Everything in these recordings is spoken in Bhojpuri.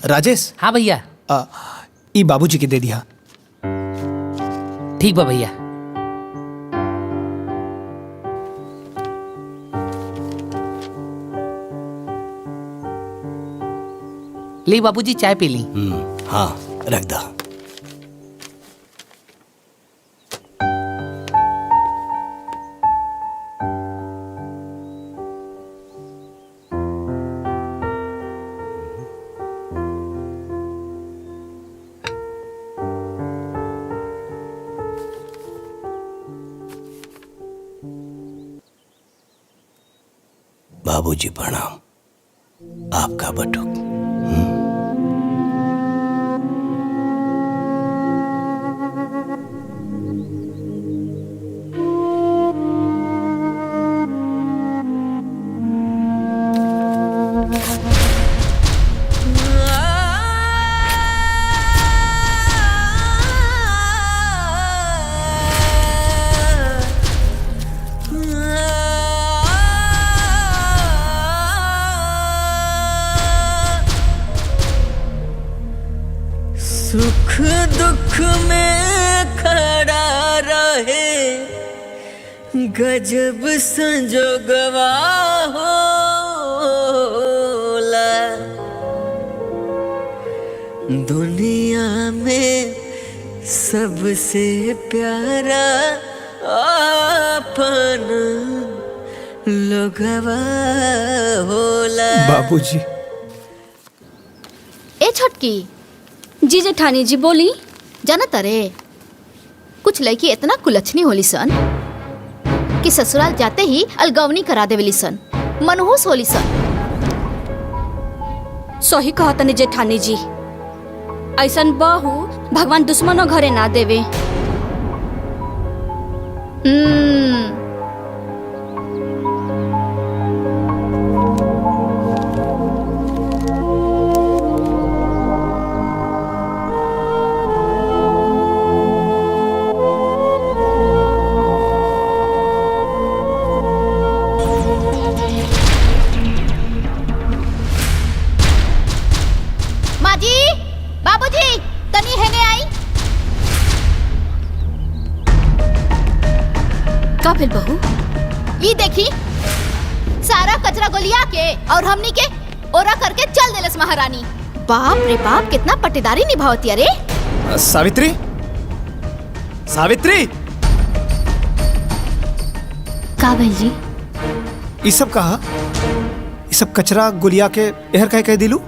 राजेश। हाँ भैया। ई बाबूजी के दे दिया। ठीक बा भैया। ली बाबूजी चाय पी ली। हाँ रख दा। बाबूजी प्रणाम। आपका बटुक। सुख दुख में खड़ा रहे गजब संजोगवा होला। दुनिया में सबसे प्यारा अपन लोगवा होला। बाबूजी। ए छटकी जी जेठानी जी बोली। जाना तारे कुछ लड़की इतना कुलच्छनी होली सन कि ससुराल जाते ही अलगवनी करा देवेली सन, मनहूस होली सन। सही कहा तनी जेठानी जी, ऐसन बहू भगवान दुश्मनों घरे ना देवे। बाबूजी तनी हेने आई। का फिर बहू? ये देखी सारा कचरा गोलिया के और हमनी के ओरा करके चल देलस महारानी। बाप रे बाप कितना पट्टेदारी निभावती। अरे सावित्री, सावित्री। का भैल जी? ये सब कहा? ये सब कचरा गुलिया के एहर कह दिलू?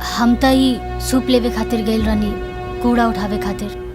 हम त ई सूप लेवे खातिर गइल रहनी, कूड़ा उठावे खातिर।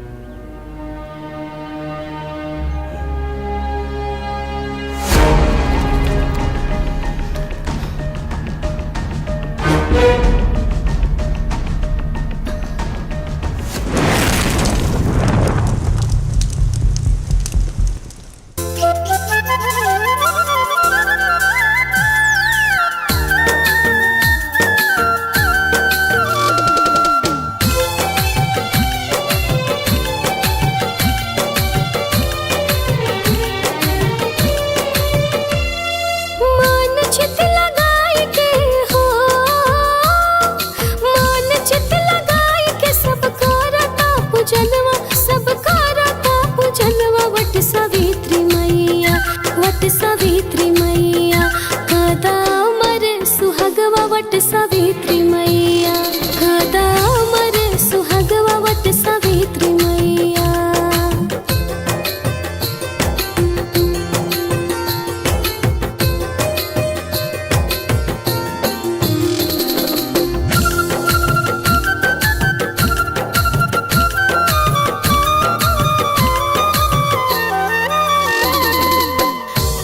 सावित्री मैया कदा मरे सुहागवा वट सावित्री मैया कदा मरे सुहागवा वट सावित्री मैया।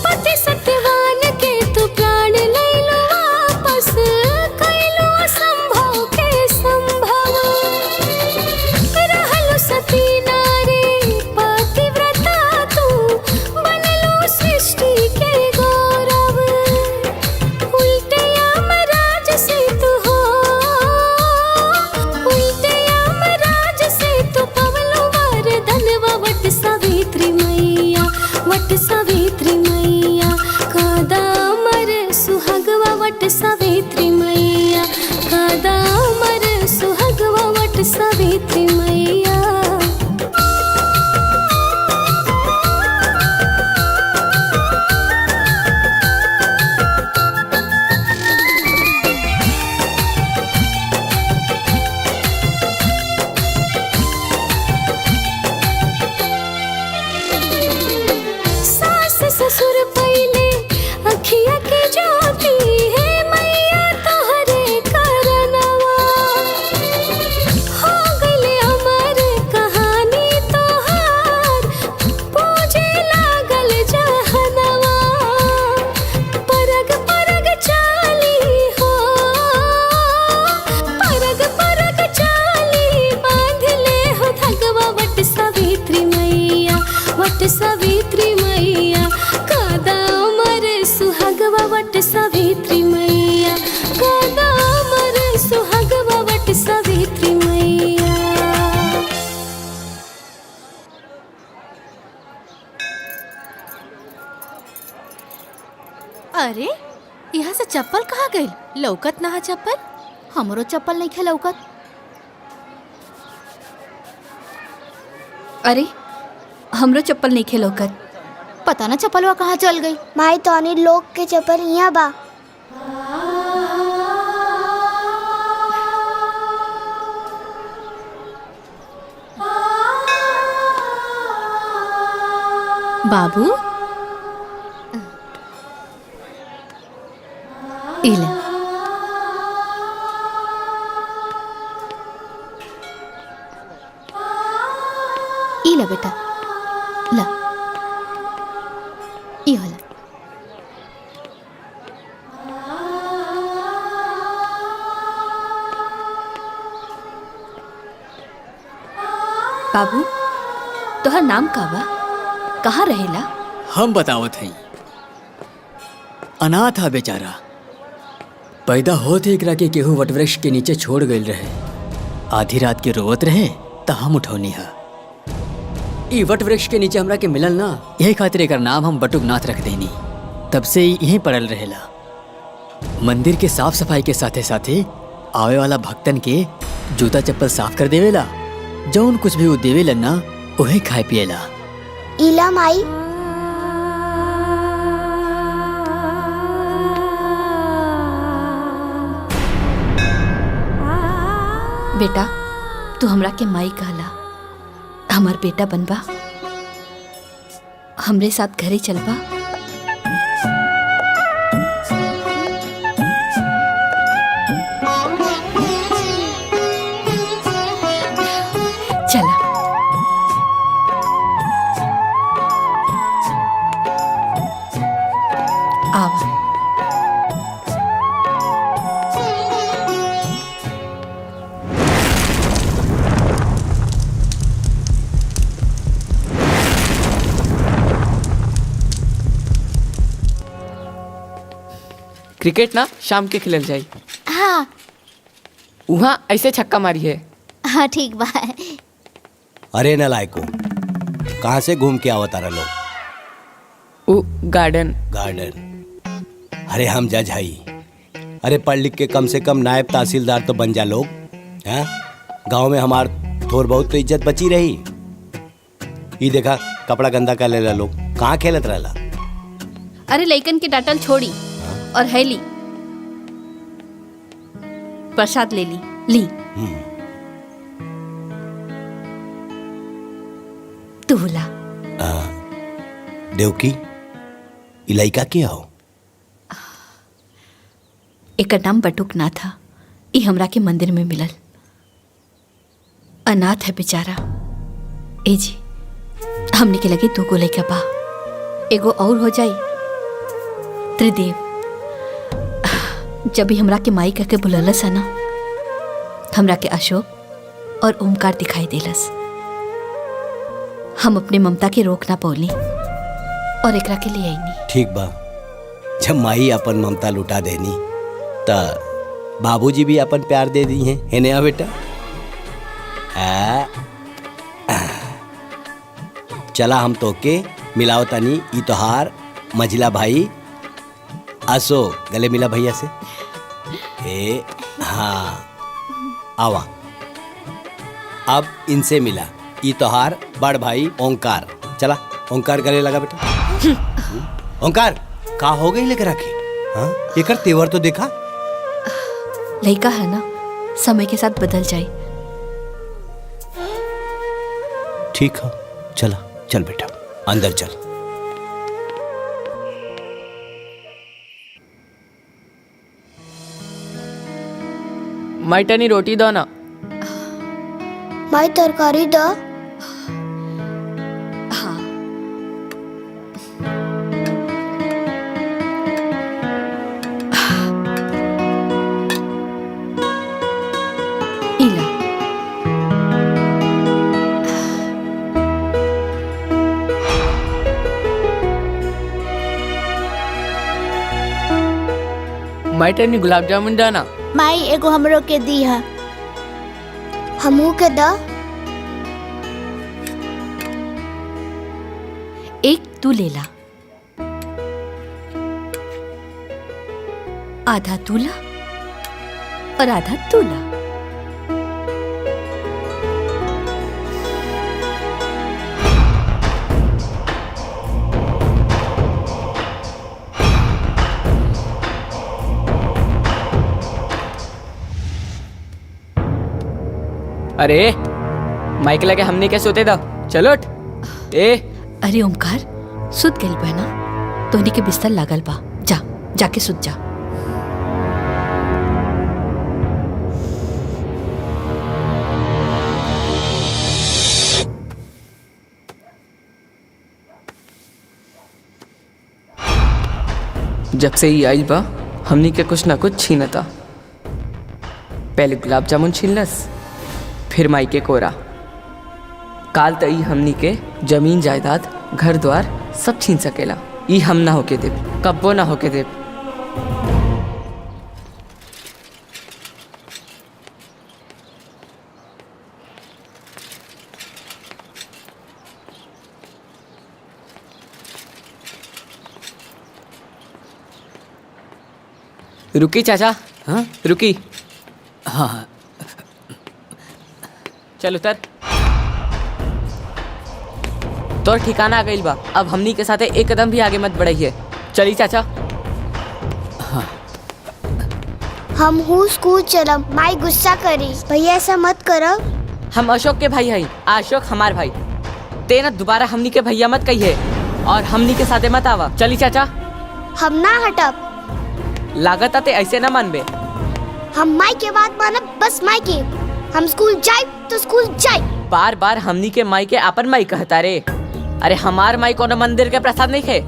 पति सत्यवान के तू प्राण ले लो वापस, कई अरे यहाँ से चप्पल कहाँ गई? लौकत ना चप्पल। हमरो चप्पल नहीं खे लौकत। अरे हमरो चप्पल नहीं खे लौकत। पता ना चप्पलवा कहाँ चल गई। माई तो अनिल लोग के चप्पल यहाँ बा। बाबू इला इला बेटा ला ई होला। बाबू तोहर नाम का बा? कहाँ रहेला? हम बतावत हई। अनाथ हा बेचारा। पैदा होते एकरा के केहू वटवृक्ष के नीचे छोड़ गईल रहे। आधी रात के रोवत रहे त हम उठौनी हा। ई वटवृक्ष के नीचे हमरा के मिलल ना, यही खातिर एकर नाम हम बटुकनाथ रख देनी। तब से ही यहीं पड़ल रहेला। मंदिर के साफ सफाई के साथे साथे आवे वाला भक्तन के जूता चप्पल साफ कर देवेला। जौन कुछ भी वो देवेला ना उहे खाए पिएला। इला माई बेटा तू हमरा के माई कहला। हमार बेटा बनबा, हमरे साथ घरे चलबा। चला आवा। क्रिकेट ना शाम के खेलल जाई। हाँ वहाँ ऐसे छक्का मारी है। हाँ ठीक बा। अरे नलायको, कहाँ से घूम के आवत तारा लोग? वो गार्डन। गार्डन? अरे हम जज हई। अरे पढ़ लिख के कम से कम नायब तहसीलदार तो बन जा लोग। हैं? गांव में हमार थोड़ बहुत तो इज्जत बची रही। ये देखा कपड़ा गंदा कर लेला लोग। कहाँ खेलत रहला? अरे लइकन के डांटल छोड़ी और है ली प्रसाद ले ली। तू बोला देवकी, इलाइका के आओ? एकर नाम बटुकनाथ था। ई हमरा के मंदिर में मिलल। अनाथ है बेचारा। ए जी हमने के लगे 2 गो लइका बा। एगो और हो जाई त्रिदेव। जब भी हमरा के माई कह के बुललस है ना, हमरा के अशोक और ओमकार दिखाई देलस। हम अपने ममता के रोक ना पौली और एकरा के लिए आईनी। ठीक बा, जब माई अपन ममता लुटा देनी त बाबूजी भी अपन प्यार दे दी हैं। है ना बेटा? चला हम तो के मिलाओ तनी। ई तोहार मझिला भाई आसो, गले मिला भैया से। ए हाँ आवा। अब इनसे मिला। ई तोहार बड़ भाई ओंकार। चला ओंकार गले लगा बेटा। ओंकार का हो गई लेकर रखे? हाँ एकर तेवर तो देखा। लइका है ना, समय के साथ बदल जाए। ठीक है चला, चल बेटा अंदर चल। माइटनी रोटी दो ना। माई तरकारी द। हाँ इला माइटनी गुलाब जामुन डाना। माई एगो हमरो के दी है। हमू के द। एक तू ले ला। आधा दूल्हा और आधा दूल्हा। अरे माइक लगे हमने क्या सोते दा, चलो उठ। ए अरे ओमकार, सुत गइल बा ना, तोहनी के बिस्तर लागल बा, जा जाके सुत जा। जब से ही आई बा हमनी के कुछ ना कुछ छीनता। पहले गुलाब जामुन छीनलस, फिर माई के कोरा। काल तई हमनी के जमीन जायदाद घर द्वार सब छीन सकेला। ई हम ना होके देव, कब्बो ना होके देव। रुकी चाचा, हाँ रुकी। हाँ, चल उतर। तो ठिकाना आ गइल बा, अब हमनी के साथे एक कदम भी आगे मत बढ़ाइए। चली चाचा। हम हूँ स्कूल चलम, माई गुस्सा करी, भैया ऐसा मत करो। हम अशोक के भाई हई, अशोक हमार भाई। ते ना दोबारा हमनी के भैया मत कहिए और हमनी के साथे मत आवा। चली चाचा। हम ना हटब, लागत आते ऐसे ना मानबे। हम माई के बात मानब, बस माई की। हम स्कूल जाए तो स्कूल जाए। बार बार हमनी के माई के आपन माई कहता रे। अरे हमार माई कोनो मंदिर के प्रसाद नहीं खे।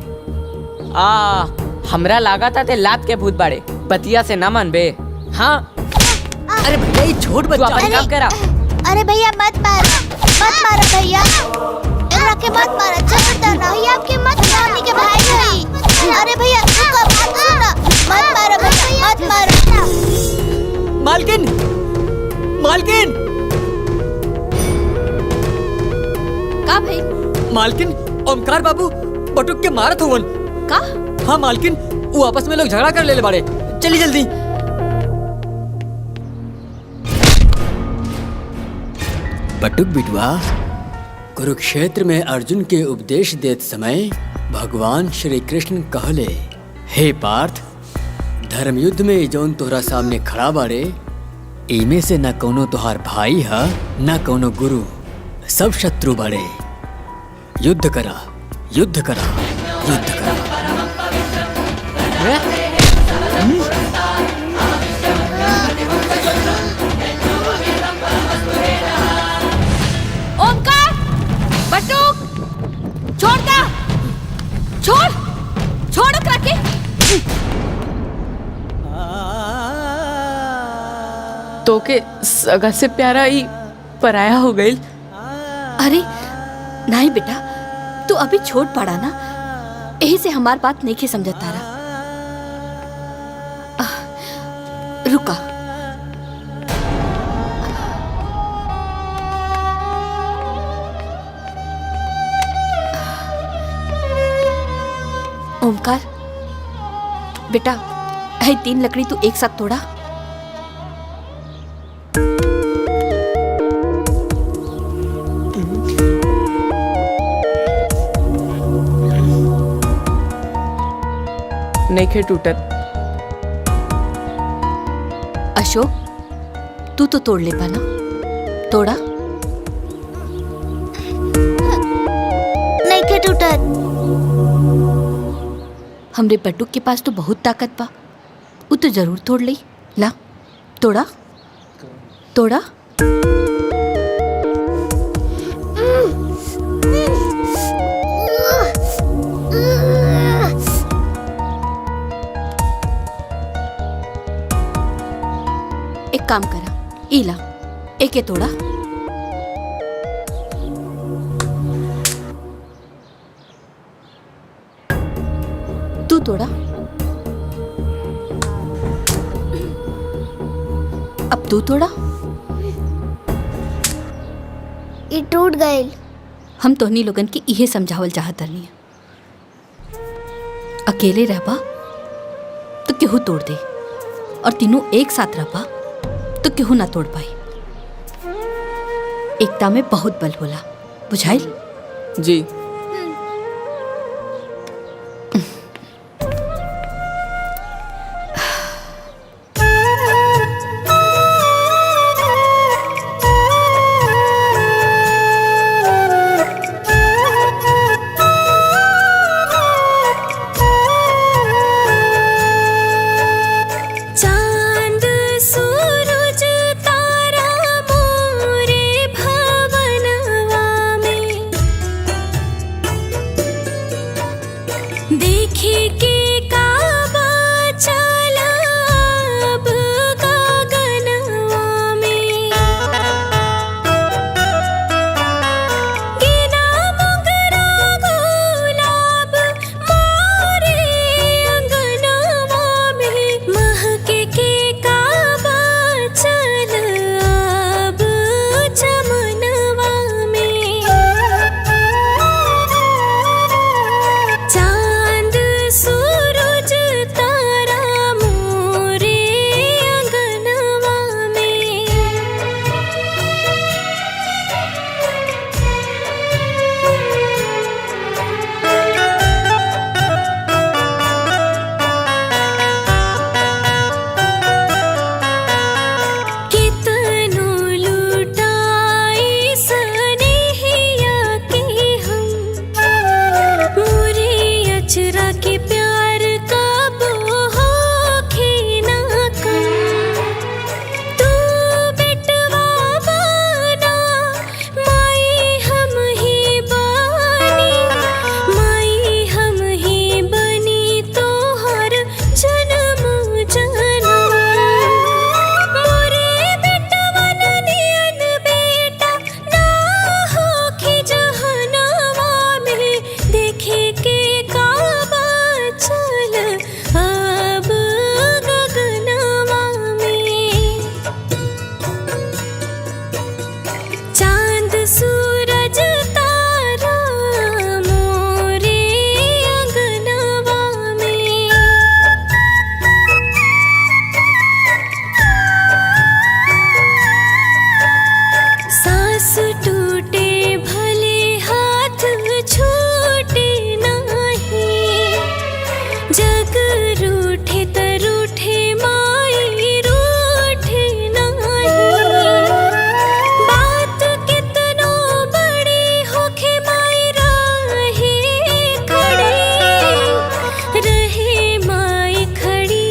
हमरा लागत आते लात के भूत बाड़े, बतिया से ना मानबे। हाँ अरे भैया ये छोट तू बच्चा अपन काम करा। अरे भैया मत मारो भैया, हमरा के मत मारो, जबरदस्ती भैया आपके मत मारने के भाई भाई। अरे भैया रुको, बात सुनो, मत मारो भैया, मत मारो। मालकिन, मालकिन, का भाई? मालकिन, ओमकार बाबू बटुक के मारत हुवन। का? हाँ मालकिन, वो आपस में लोग झगड़ा कर ले बाड़े। चली जल्दी। बटुक बिटवा, कुरुक्षेत्र में अर्जुन के उपदेश देत समय भगवान श्री कृष्ण कहले, हे पार्थ, धर्म युद्ध में जौन तोहरा सामने खड़ा बाड़े, इमे से न कोनो तोहार भाई है न कोनो गुरु, सब शत्रु बाड़े। युद्ध करा, युद्ध करा, युद्ध करा। ओमकार, बटुक, छोड़ दा, छोड़ ओकरा के। तो के सगा से प्यारा ही पराया हो गई। अरे नहीं बेटा, तू अभी छोट पड़ा ना, यही से हमार बात नहीं समझ तारा। रुका। ओमकार बेटा, है 3 लकड़ी तू एक साथ तोड़ा। नहीं खे टूटत। अशोक, तू तो तोड़ ले पाना, तोड़ा। नहीं के टूटत। हमरे बटुक के पास तो बहुत ताकत बा, वो तो जरूर तोड़ ली। ला, तोड़ा तोड़ा। एक काम करा, इला एके तोड़ा। तू तोड़ा। अब तू तोड़ा। ये टूट गए। हम तोहनी लोगन के इहे समझावल चाहत नहीं, अकेले रहबा तो केहू तोड़ दे, और तीनों एक साथ रह पा तो केहू ना तोड़ पाई। एकता में बहुत बल होला, बुझाइल? जी। चांद सूरज तारा मोरे भवनवा में, देखे के काबा चला अब गगनवा में, गिना मोगरा गुलाब मोरे अंगनवा में, महके के काबा चल अब चमनवा में। चांद सूरज तारा मोरे अंगनवा में। कितनो लुटाई सनेहिया के हम, मोरे अचरा के प्यार कब होखे ना कम। तू बेटवा बना माई हम ही बानी, माई हम ही बनी तोहर जन्म जन्म। मोरे बेटवन नियन बेटा ना होखे जहनवा में, देखे के काबा चल अब गगनवा में। चांद सूरज तारा मोरे अंगनवा में। सांस टूटे भले हाथ छूटे नहीं, जग रूठे त रूठे माई रूठे नहीं। बात कितनो बड़ी होखे माई रहे खड़ी, रहे माई खड़ी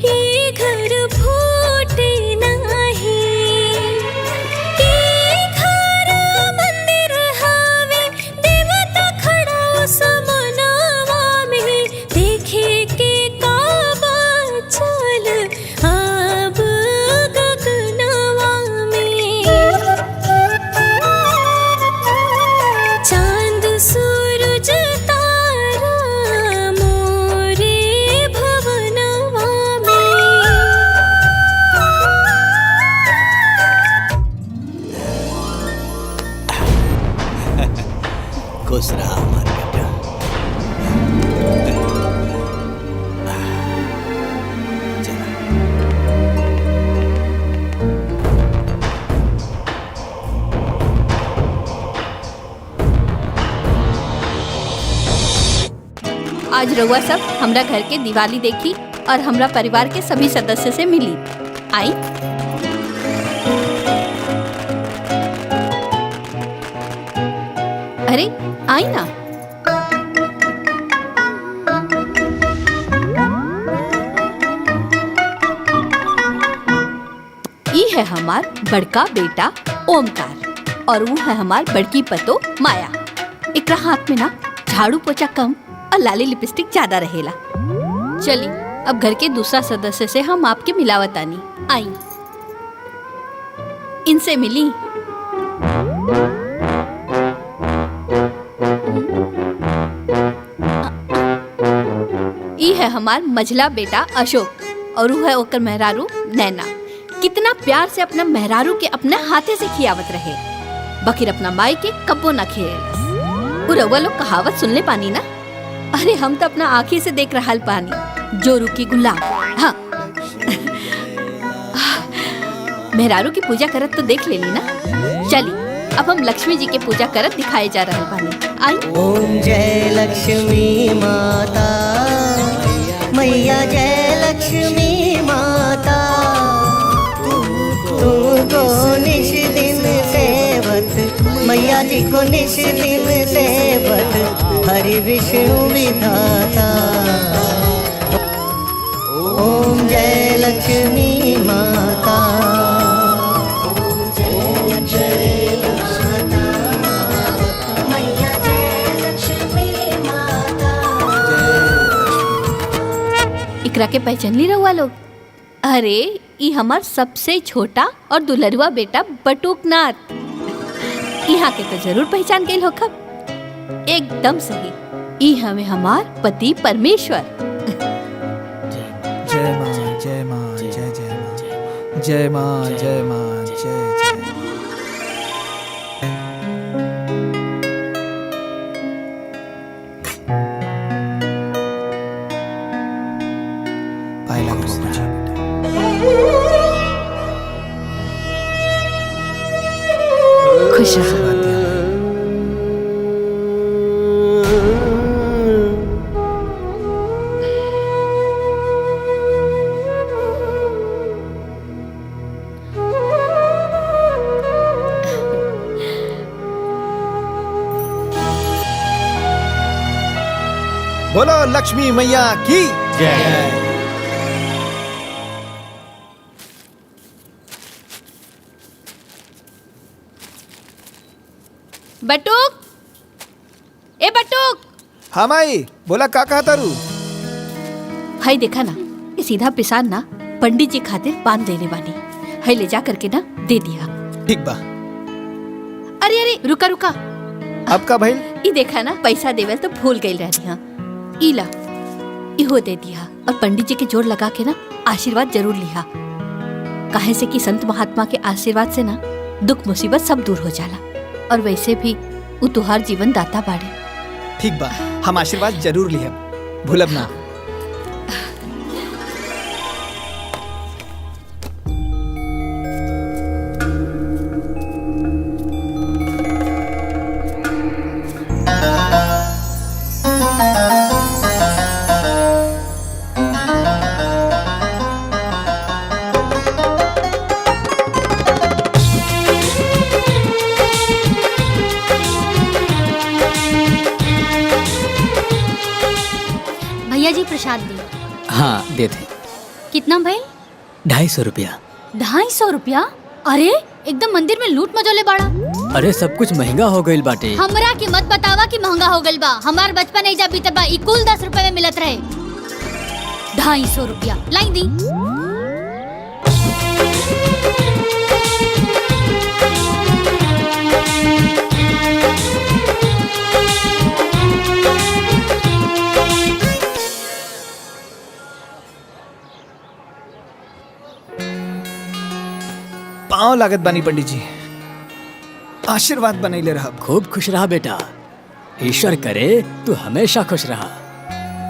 ये घर फूटे नहीं। ये घर मंदिर हवे देवता खड़ा समनवा में, देखे के काबा चल अब गगनवा में। चांद सूरज तारा मोरे भवनवा में। खुश रहा हमारा बेटा। चला। आज रउआ सब हमरा घर के दिवाली देखी और हमरा परिवार के सभी सदस्य से मिली। आई। अरे आई ना। ई है हमार बड़का बेटा ओमकार और वो है हमार बड़की पतो माया। एकरा हाथ में ना झाड़ू पोछा कम और लाली लिपस्टिक ज्यादा रहेला। चली अब घर के दूसरा सदस्य से हम आपके मिलावतानी। आई इनसे मिली। ई है हमार मझला बेटा अशोक और वो है ओकर मेहरारू नैना। कितना प्यार से अपना मेहरारू के अपने हाथे से खियावत रहे, बकिर अपना माई के कब्बो न खेलस। रउआ लोग कहावत सुन ले पानी ना? अरे हम तो अपना आँखी से देख रहा पानी, जो रुकी गुलाब। हाँ मेहरारू की पूजा करत तो देख लेली ना। चली अब हम लक्ष्मी जी के पूजा करत दिखाए जा रहे बानी। आई। ओम जय लक्ष्मी माता, मैया जय लक्ष्मी माता, तुमको निश दिन सेवत, मैया जी को निश दिन सेवत, हरि विष्णु विधाता। ओम जय लक्ष्मी माता। इकरा के पहचान ली रहुआ लोग? अरे ई हमार सबसे छोटा और दुलरुआ बेटा बटुकनाथ। यहाँ के तो जरूर पहचान गई होखब। एकदम सही, ई हमें हमार पति परमेश्वर। जय माँ जय माँ जय जय माँ जय माँ जय माँ जय जय। पाए लग रहा खुश रहो। बोलो लक्ष्मी मैया की जय। बटुक, ए बटुक। हाँ माई बोला का कहा तारू? हाय देखा ना, ये सीधा पिसान ना पंडित जी खातिर पान देने बानी। हाय ले जा करके ना दे दिया। ठीक बा। अरे अरे रुका रुका, अब का भाई? ई देखा ना पैसा देवल तो भूल गई रहनी। हाँ इला इहो दे दिया और पंडित जी के जोड़ लगा के ना आशीर्वाद जरूर लिहा। काहे से कि संत महात्मा के आशीर्वाद से ना दुख मुसीबत सब दूर हो जाला। और वैसे भी उ तुहार जीवन दाता बाड़े। ठीक बा, हम आशीर्वाद जरूर लिहब, भूलब ना। भैया जी प्रसाद दी। हाँ दे दे। कितना भाई? 250 रुपया। 250 रुपया? अरे एकदम मंदिर में लूट मचोले बाड़ा। अरे सब कुछ महंगा हो गईल बाटे। हमरा के मत बतावा कि महंगा हो गइल बा। हमार बचपन ऐजा बीतल बा, ई कुल 10 रुपए में मिलत रहे। 250 रुपया लाई दी। पाँव लागत बानी पंडित जी, आशीर्वाद बनैले रहा। खूब खुश रहा बेटा, ईश्वर करे तू हमेशा खुश रहा।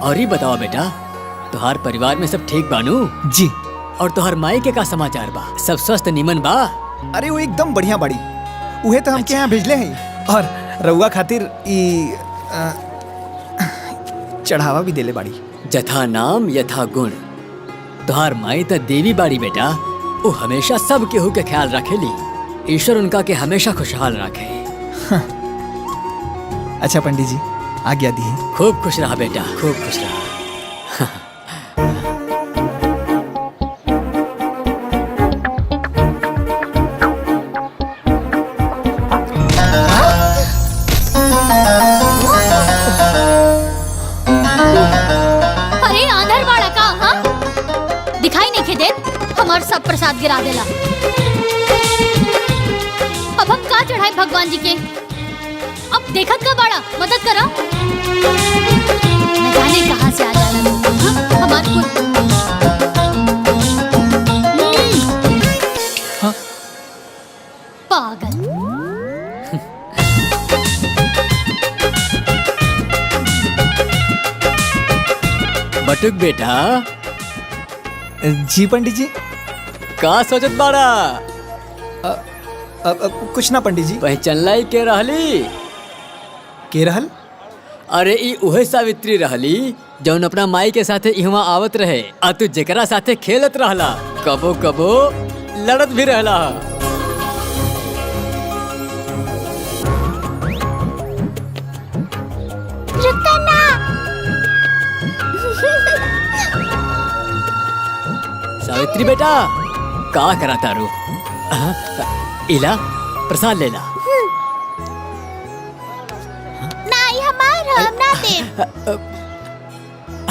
और ही बताओ बेटा, तुहार परिवार में सब ठीक बानू? जी। और तुहार माई के का समाचार बा? सब स्वस्थ निमन बा? अरे वो एकदम बढ़िया बाड़ी, उहे तो हमके यहाँ भेजले हैं। और रउआ खातिर ई चढ़ावा भी देले बाड़ी। जथा नाम यथा गुण। तुहार माई तो देवी बाड़ी बेटा, वो हमेशा सब केहू के ख्याल रखेली। ईश्वर उनका के हमेशा खुशहाल रखे। अच्छा पंडित जी, आज्ञा दी। खूब खुश रहा बेटा, खूब खुश रहा। अरे आंधर बाड़ा का? हाँ दिखाई नहीं के देत, हमार सब प्रसाद गिरा देला। अब हम का चढ़ाए भगवान जी के? अब देखत का बाड़ा, मदद करा। न जाने कहाँ से आ जाला लोग। हाँ, हमार हाँ? पागल। बटुक बेटा। जी पंडित जी। का सोचत बाड़ा? कुछ ना पंडित जी। पहचानला के रहली? के रहल? अरे ई उहे सावित्री रहली जौन अपना माई के साथे इहवा आवत रहे, आ तू जेकरा साथे खेलत रहला, कबो कबो लड़त भी रहला। रुकना ना। सावित्री बेटा का करा तारू? इला प्रसाद लेला। नहीं हमार हम ना दे।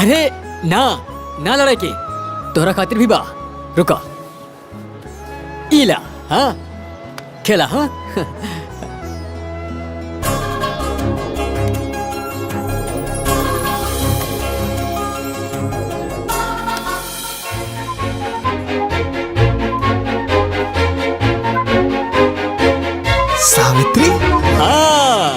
अरे ना ना लड़ाई के तोहरा खातिर भी बा। रुका इला। हाँ खेला। हाँ सावित्री? हाँ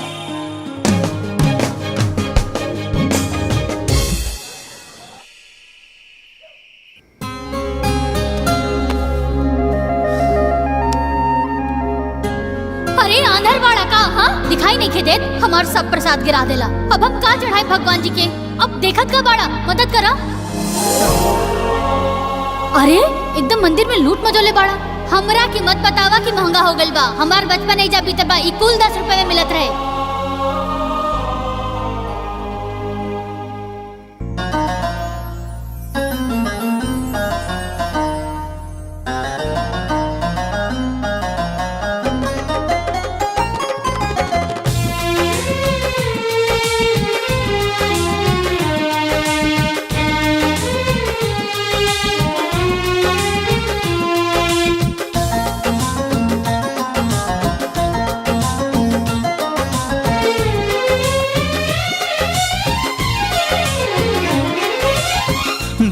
अरे आंधर बाड़ा का, हाँ दिखाई नहीं देत, हमार सब प्रसाद गिरा देला। अब हम का चढ़ाए भगवान जी के? अब देखत का बाड़ा, मदद करा। अरे एकदम मंदिर में लूट मचोले बाड़ा। हमरा की मत बतावा कि महंगा हो गइल बा। हमार बचपन नहीं जा बीते बा, ई कुल 10 रुपए में मिलत रहे।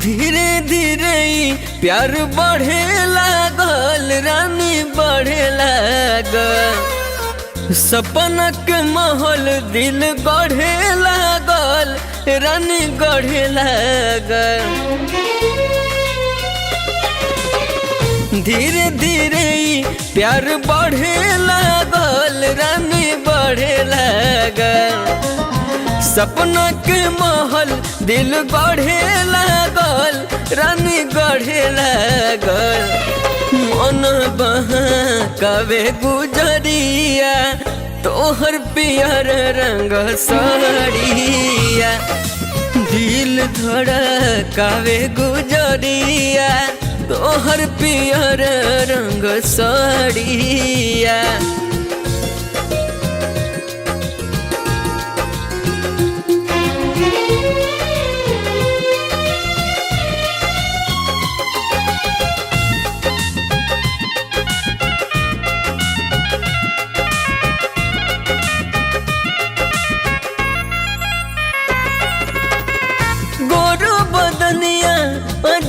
धीरे धीरे प्यार बढ़े लागल, रानी बढ़े लागल। सपना के महल दिल गढ़े लागल, रानी गढ़े लागल। धीरे धीरे प्यार बढ़े लागल, रानी बढ़े लागल। सपना के महल दिल गढ़े लागल, रानी गढ़े लागल। मन बहकावे गुजरिया, तोहर पियर रंग साड़िया। दिल धड़कावे गुजरिया, तोहर पियर रंग साड़िया।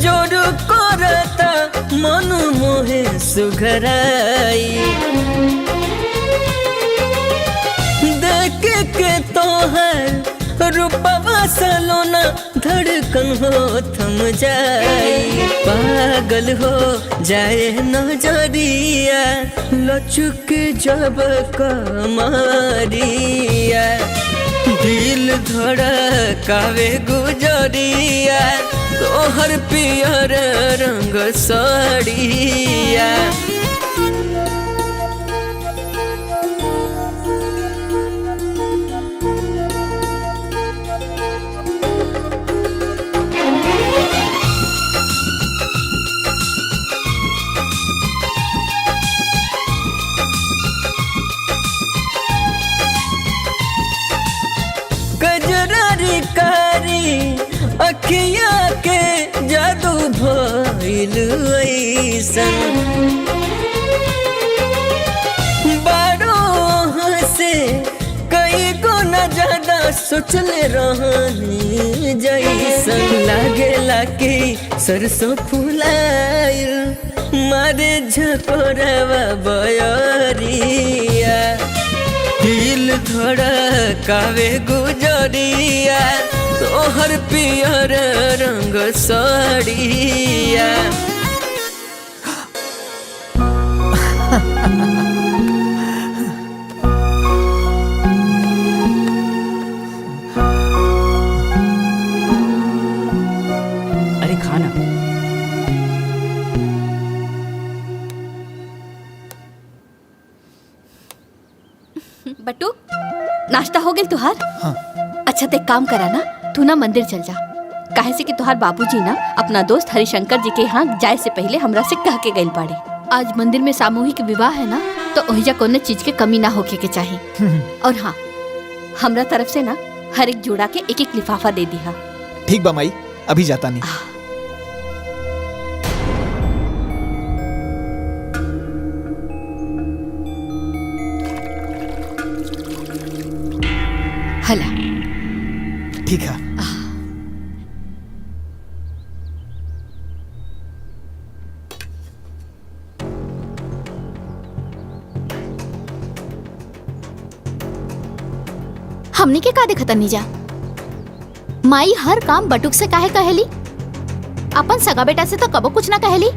जोर करता मन मोहे सुघराई। देख के तोहर रूपवा सलोना, धड़कन हो थम जाई। पागल हो जाए नजरिया, लचुक जब कमरिया। दिल धड़कावे गुजरिया, तोहर पियर रंग साड़िया। कजरारी कारी अखिया के जादू भइल ऐसन। बारो से कई गुना ज्यादा सोचले रहनी जैसन। लागेला कि सरसों फुलाइल, मारे झकोरवा बयरिया। दिल धड़कावे गुजरिया, तोहर पियर रंग साड़िया। खाना। बटू नाश्ता हो गया तुहार? हाँ। अच्छा ते काम करा ना, तू ना मंदिर चल जा। काहे से कि तुहार बाबूजी ना अपना दोस्त हरिशंकर जी के यहाँ जाए से पहले हमरा से कह के गइल बाड़े। आज मंदिर में सामूहिक विवाह है ना, तो ओहिजा कोनो चीज के कमी ना होके के चाहिए। और हाँ, हमरा तरफ से ना हर एक जोड़ा के एक एक लिफाफा दे दिया। ठीक बा माई, अभी जाता नहीं। हला ठीक है। हमनी के का देखत नहीं जा? माई हर काम बटुक से काहे कहेली? अपन सगा बेटा से तो कबो कुछ ना कहेली।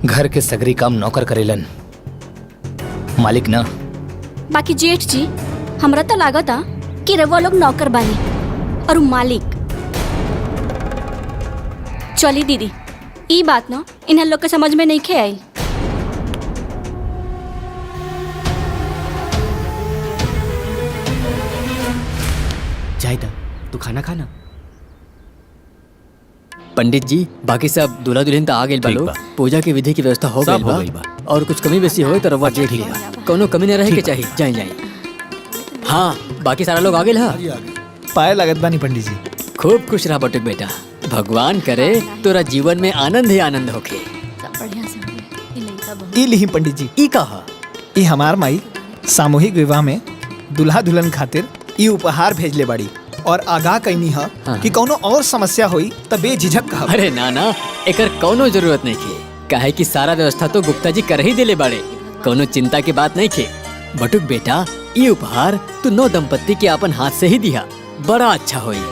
घर के सगरी काम नौकर करेलन, मालिक ना। बाकी जेठ जी, हमरा तो लागता कि रवा लोग नौकर बानी और उ मालिक। चली दीदी, ई बात ना इन्हें लोग के समझ में नहीं खे आई। जाहिदा तू खाना खाना। पंडित जी, बाकी सब दूल्हा दुल्हन तो आ गए बा लोग। पूजा की विधि की व्यवस्था हो गई बा। और कुछ कमी बेसी हो तो रवा देख लिया, कोनो कमी न रहे के चाहिए। जाए जाए। हाँ, बाकी सारा लोग आ गए। हाँ, पाए लागत बानी पंडित जी। खूब खुश रहा बटुक बेटा। भगवान करे तोरा जीवन में आनंद ही आनंद होके। ई लिही पंडित जी। ई कहा? ई हमार माई सामूहिक विवाह में दुल्हा दुल्हन खातिर ई उपहार भेजले बाड़ी और आगाह कईनी है कि कोनो और समस्या हुई त बेझिझक कहा। अरे ना ना, एकर कोनो जरूरत नहीं खे। काहे कि सारा व्यवस्था तो गुप्ता जी कर ही दिले बाड़े। कोनो चिंता की बात नहीं खे। बटुक बेटा, ये उपहार तू नौ दंपत्ति के अपन हाथ से ही दिया, बड़ा अच्छा होई।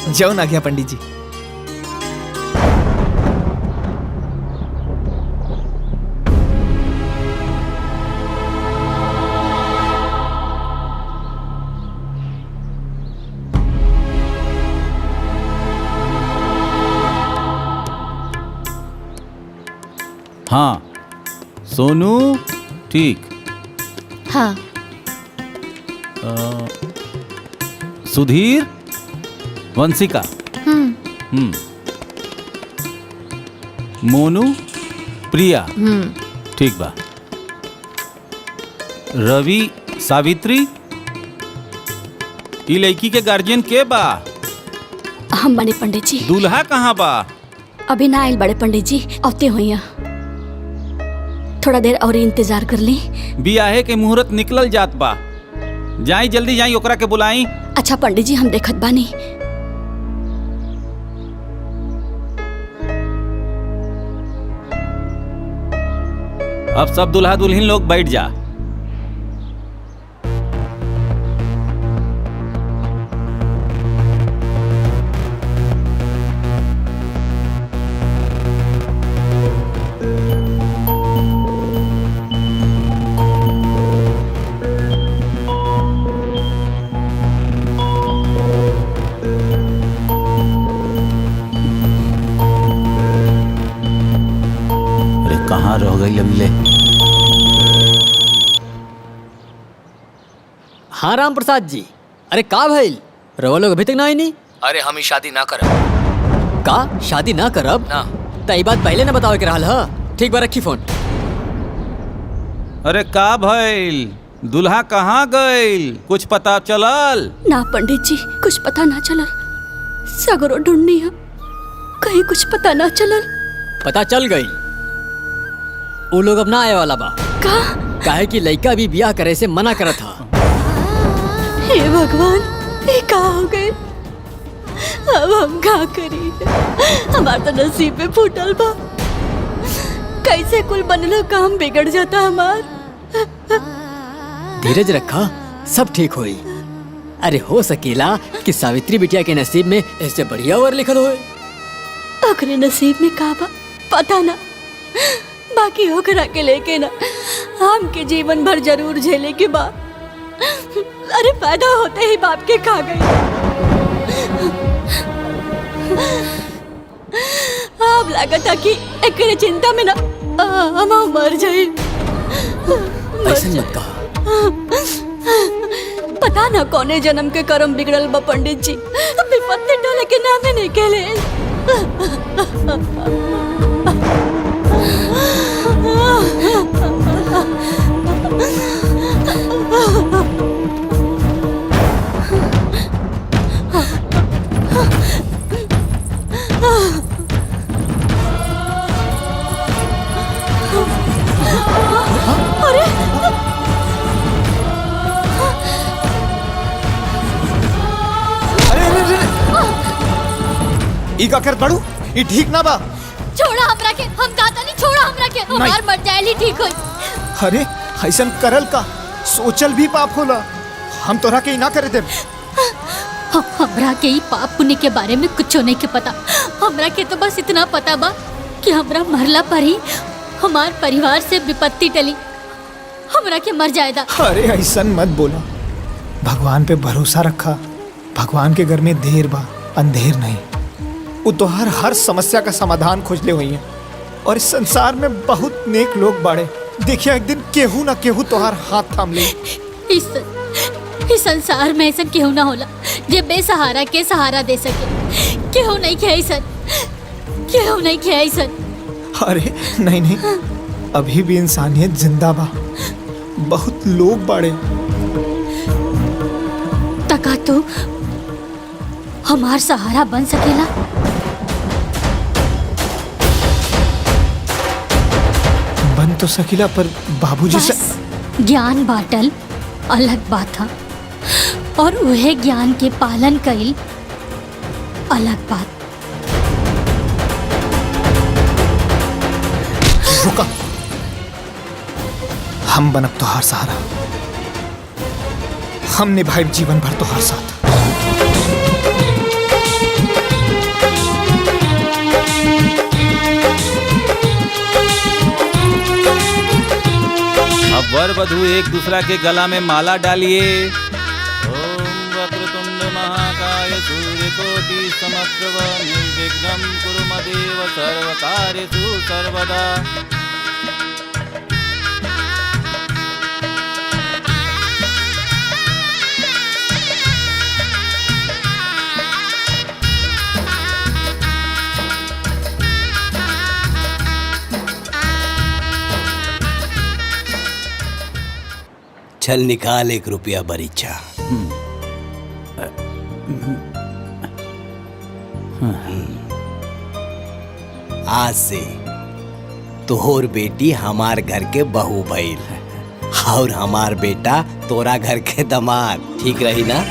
जौन आ गया पंडित जी। हाँ सोनू, ठीक। हाँ। सुधीर, वंशिका। मोनू, प्रिया। ठीक बा। रवि, सावित्री। ई लड़की के गार्जियन के बा? हम बने पंडित जी। दूल्हा कहाँ बा? अभी ना आयल बड़े पंडित जी, औते हुई। थोड़ा देर और इंतजार कर ली। बियाहे के मुहूर्त निकलल जात बा। जाई जल्दी जाई, ओकरा के बुलाई। अच्छा पंडित जी, हम देखत बानी। अब सब दुल्हा दुल्हन लोग बैठ जा। कहाँ रह गई अभी? हाँ राम प्रसाद जी, अरे का भइल? रवा लोग अभी तक ना आई नहीं? अरे हम ही शादी ना करब। का शादी ना करब? ना। तई बात पहले ना बतावे के रहल ह। ठीक बा, रखी फोन। अरे का भइल? दुल्हा कहाँ गइल? कुछ पता चलल? ना पंडित जी, कुछ पता ना चलल। सगरो ढूंढनी है, कहीं कुछ पता ना चलल। पता चल गई, वो लोग अब ना आए वाला बा। का? काहे कि लड़का भी ब्याह करे से मना करत था। हे भगवान, ये का हो गए? अब हम का करी? हमार तो नसीब में फूटल बा। कैसे कुल बनलो काम बिगड़ जाता हमार। धीरज रखा, सब ठीक होई। अरे हो सकेला कि सावित्री बिटिया के नसीब में ऐसे बढ़िया और लिखल होए। ओकरे नसीब में का बा पता ना, बाकी ओकरा के लेके ना हम के जीवन भर जरूर झेले के बा। अरे पैदा होते ही बाप के खा गई। अब लागत है कि एकरे चिंता में ना हम मर जाए। ऐसे मत कहा। पता ना कौने जन्म के कर्म बिगड़ल बा पंडित जी, विपत्ति टोले के नामे नहीं केले। ई का कर पड़ू ई ठीक ना बा। छोड़ा हमरा के, हम दादा नहीं छोड़ा हमरा के, हमार मर जाए ठीक होई। अरे ऐसन करल का सोचल भी पाप होला। हम तोरा के ई ना करे देब। हमरा के ई पाप पुण्य के बारे में कुछ नहीं के पता। हमरा के तो बस इतना पता बा कि हमरा मरला पर ही हमार परिवार से विपत्ति टली, हमरा के मर जाएगा। अरे ऐसन मत बोला, भगवान पे भरोसा रखा। भगवान के घर में देर बा अंधेर नहीं। वो तोहार हर समस्या का समाधान खोजले हुई है और इस संसार में बहुत नेक लोग बाड़े। देखिए एक दिन केहू ना केहू तोहार हाथ थाम ले। इस संसार में ऐसा केहू ना होला जे बेसहारा के सहारा दे सके। केहू नहीं खे ऐसन, केहू नहीं खे ऐसन। अरे नहीं नहीं, अभी भी इंसानियत जिंदा बा। बहुत लोग बाड़े। तका तो हमार सहारा बन सकेला। बन तो सकीला पर बाबूजी से ज्ञान बाटल अलग बात था और उहे ज्ञान के पालन कईल अलग बात। रुका, हम बनब तोहार सहारा। हम निभाए जीवन भर तोहार साथ। अब वर वधू एक दूसरा के गला में माला डालिए। ओम वक्रतुंड महाकाय सूर्यकोटि समप्रभ निर्विघ्नं कुरु मदेव सर्वकार्येषु सर्वदा। चल निकाल 1 रुपया बरीचा। आज से तोहर बेटी हमार घर के बहू भइल और हमार बेटा तोरा घर के दामाद। ठीक रही ना?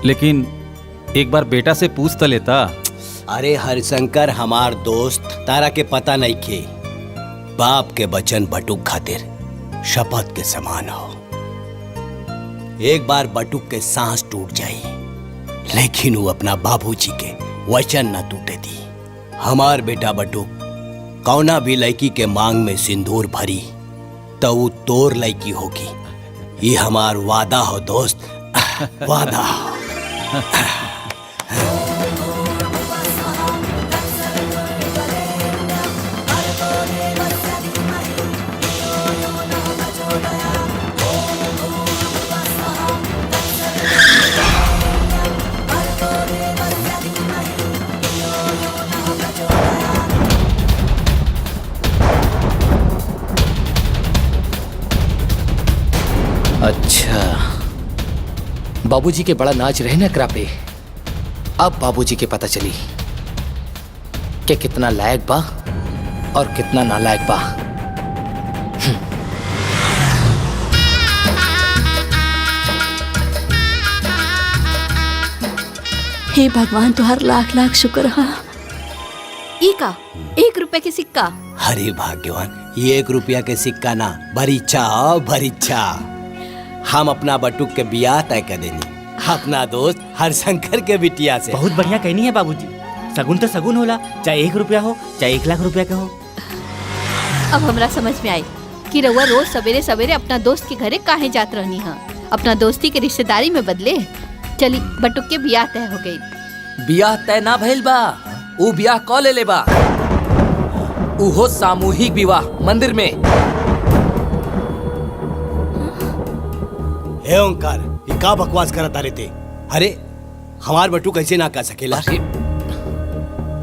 लेकिन एक बार बेटा से पूछ तो लेता। अरे हरिशंकर हमार दोस्त, तारा के पता नहीं खे। बाप के वचन बटुक खातिर शपथ के समान हो। एक बार बटुक के सांस टूट जाई, लेकिन वो अपना बाबूजी के वचन न टूटे दी। हमार बेटा बटुक कौना भी लड़की के मांग में सिंदूर भरी तो वो तोर लड़की होगी। ये हमार वादा हो दोस्त, वादा। अच्छा, बाबूजी के बड़ा नाच रहे ना क्रापे। अब बाबूजी के पता चली कि कितना लायक बा और कितना नालायक बा। हे भगवान तुहार लाख लाख शुक्र हा। ई का 1 रुपए के सिक्का। अरे भाग्यवान, ये 1 रुपया के सिक्का ना, भरीचा भरीचा। हम अपना बटुक के बियाह तय कर देनी। अपना दोस्त हरशंकर के बिटिया से। बहुत बढ़िया कहनी है बाबूजी। सगुन तो सगुन होला, चाहे 1 रुपया हो चाहे 1 लाख रुपया का हो। अब हमरा समझ में आई कि रउआ रोज सवेरे सवेरे अपना दोस्त के घरे काहे जात रहनी है। अपना दोस्ती के रिश्तेदारी में बदले। चली बटुक के बियाह तय हो गई। बियाह तय ना भइल बा, ऊ बियाह क ले बा। उहो सामूहिक विवाह मंदिर में। हे ओंकार, ये का बकवास करत तारे ते? अरे हमार बटू कैसे ना कर सकेला?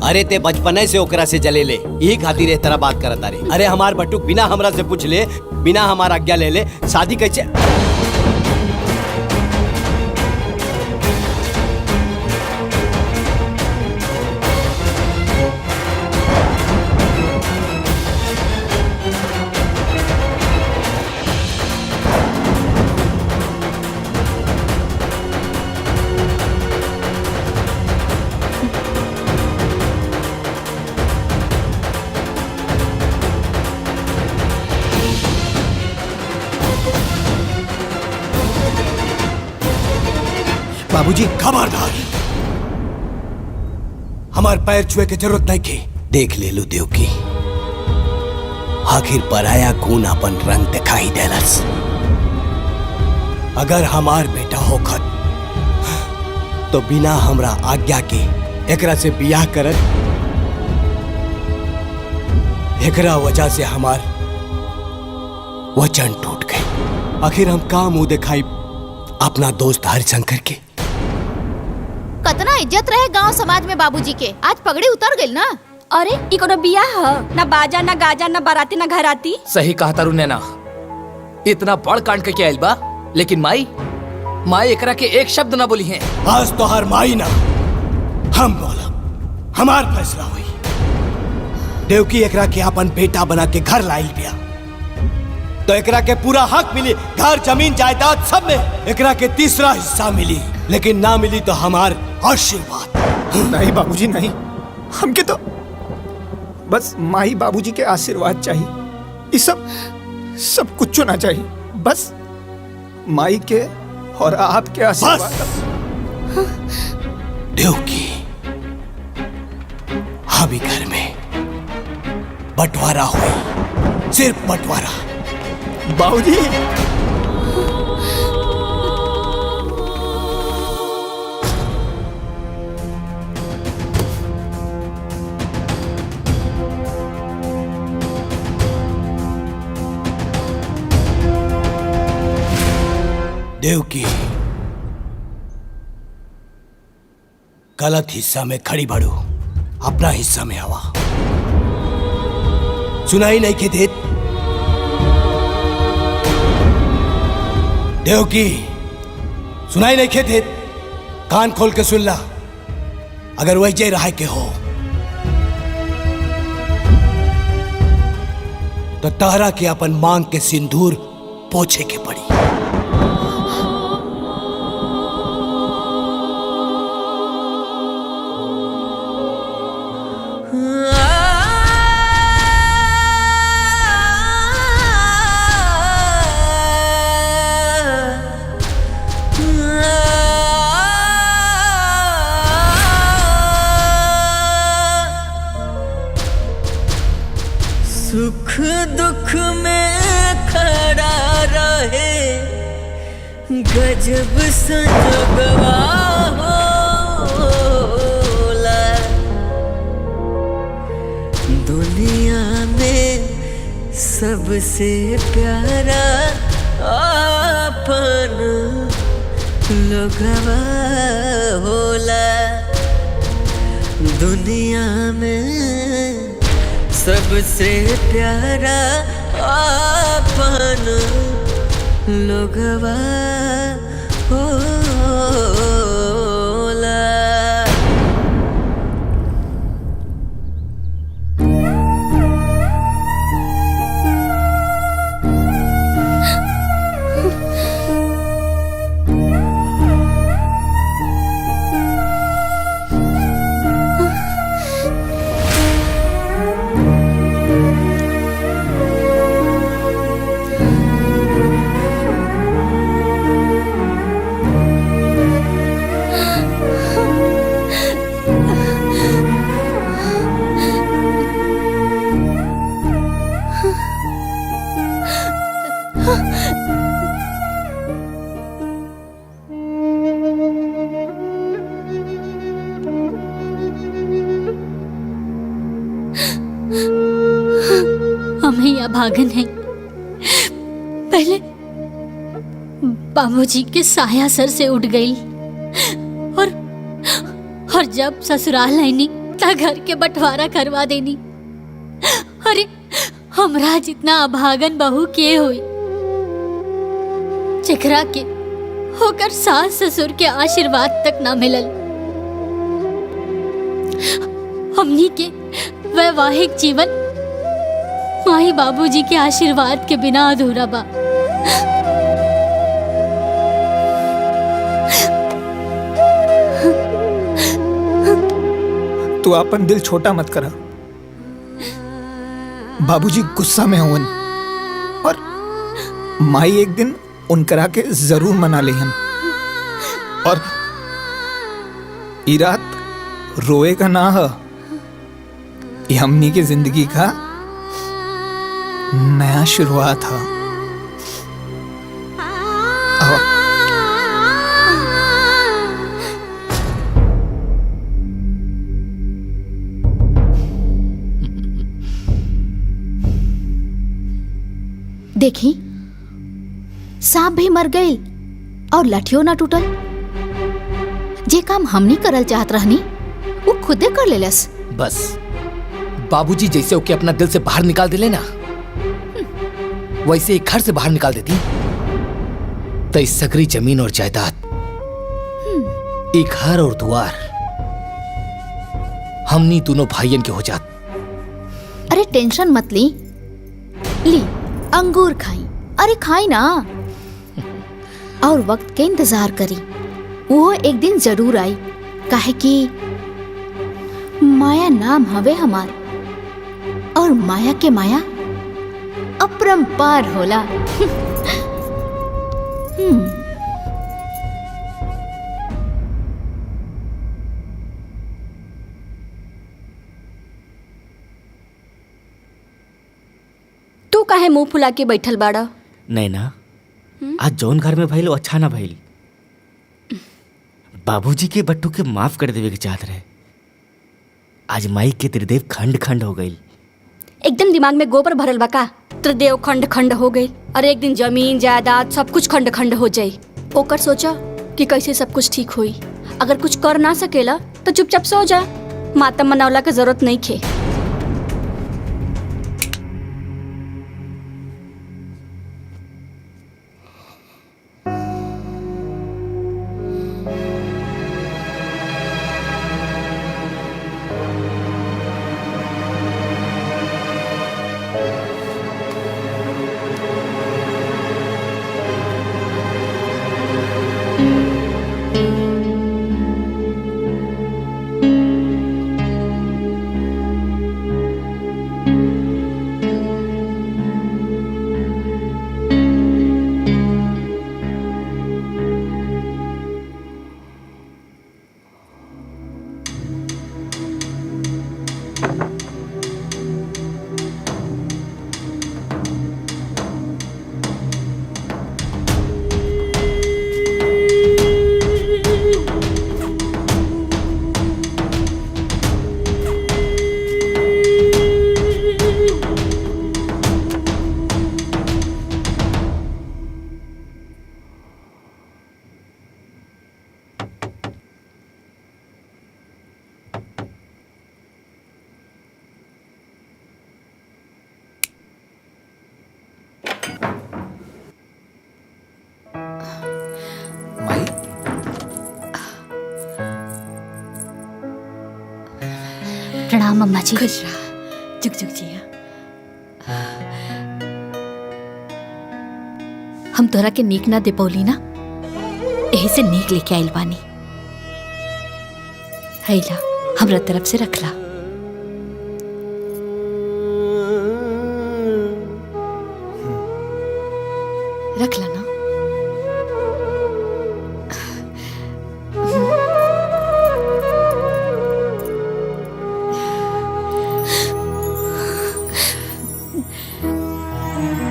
अरे ते बचपने से ओकरा से जले ले, यही खातिर इस तरह बात करत तारे। अरे हमार बटू बिना हमरा से पूछ ले, बिना हमार आज्ञा ले ले शादी कैसे? बाबूजी खबरदार, हमार पैर छुए की जरूरत नहीं की। देख ले लो देव की, आखिर पराया खून अपन रंग दिखाई देलस। अगर हमार बेटा होखत तो बिना हमरा आज्ञा के एकरा से बियाह करत। एकरा वजह से हमार वचन टूट गई। आखिर हम का मुंह दिखाई अपना दोस्त हरिशंकर के? कतना इज्जत रहे गांव समाज में बाबूजी के, आज पगड़ी उतर गई ना। अरे ई कोनो बियाह ह? ना बाजा ना गाजा ना बाराती ना घराती। सही कहा तारू नैना, इतना बड़ कांड के आइल बा, लेकिन माई एकरा के एक शब्द ना बोली है। आज तो हर माई ना हम बोला, हमार फैसला हुई। देवकी एकरा के अपन बेटा बना के घर लाइल बिया, तो एकरा के पूरा हक मिली, घर जमीन जायदाद सब में एकरा के तीसरा हिस्सा मिली। लेकिन ना मिली तो हमार आशीर्वाद। नहीं बाबूजी नहीं, हमके तो बस माई बाबूजी के आशीर्वाद चाहिए। ये सब कुछ ना चाहिए, बस माई के और आपके आशीर्वाद। देवकी अभी घर में बंटवारा हुई, सिर्फ बंटवारा। बाबूजी देवकी गलत हिस्सा में खड़ी बढ़ो, अपना हिस्सा में आवा। सुनाई नहीं के देत? देवकी सुनाई नहीं के देत? कान खोल के सुन ला। अगर वही रहा के हो तो तारा के अपन मांग के सिंदूर पोछे के पड़ी। सुख दुख में खड़ा रहे गजब संजोगवा होला। दुनिया में सबसे प्यारा अपन लोगवा होला। दुनिया में सबसे प्यारा अपन लोगवा होला। अभागन हैं। पहले बाबूजी के साया सर से उठ गई और जब ससुराल आईनी ता घर के बंटवारा करवा देनी। अरे हमरा जितना अभागन बहू के हुई जेकरा के होकर सास ससुर के आशीर्वाद तक ना मिलल। हमनी के वैवाहिक जीवन माही बाबूजी के आशीर्वाद के बिना अधूरा बा। तू अपन दिल छोटा मत करा। बाबूजी गुस्सा में होवन और माई एक दिन उनकरा के जरूर मना लेहन। और ई रात रोए का ना है, ये हमनी के जिंदगी का नया शुरुआत है। देखी सांप भी मर गई और लाठियों ना टूटल। जे काम हमनी करल चाहत रहनी वो खुदे कर लेलस। बस बाबूजी जैसे ओके अपना दिल से बाहर निकाल दिले ना, वैसे ही घर से बाहर निकाल देती तो इस सगरी जमीन और जायदाद, एक घर और द्वार हमनी दोनों भाइयन के हो जात। अरे टेंशन मत ली अंगूर खाई। अरे खाई ना और वक्त के इंतजार करी, वो एक दिन जरूर आई। काहे कि माया नाम हवे हमार और माया के माया अपरंपार होला। तू काहे मुंह फुला के बैठल बाड़ा? नैना, आज जौन घर में भइल अच्छा ना भइल। बाबूजी के बट्टू के माफ कर देवे के चाहत रहे। आज माई के त्रिदेव खंड खंड हो गई। एकदम दिमाग में गोबर भरल बा का? त्रिदेव खंड खंड हो गई। अरे एक दिन जमीन जायदाद सब कुछ खंड खंड हो जाई। ओकर सोचा कि कैसे सब कुछ ठीक हुई। अगर कुछ कर ना सकेला तो चुपचाप सो जा। मातम मनावला के जरूरत नहीं खे। प्रणाम अम्मा जी। खुश रहा, जुग जुग जिया। हम तोरा के नीक ना दे पौली ना, यही से नीक लेके आइल बानी। हैला हमरा तरफ से रखला। रखला ना।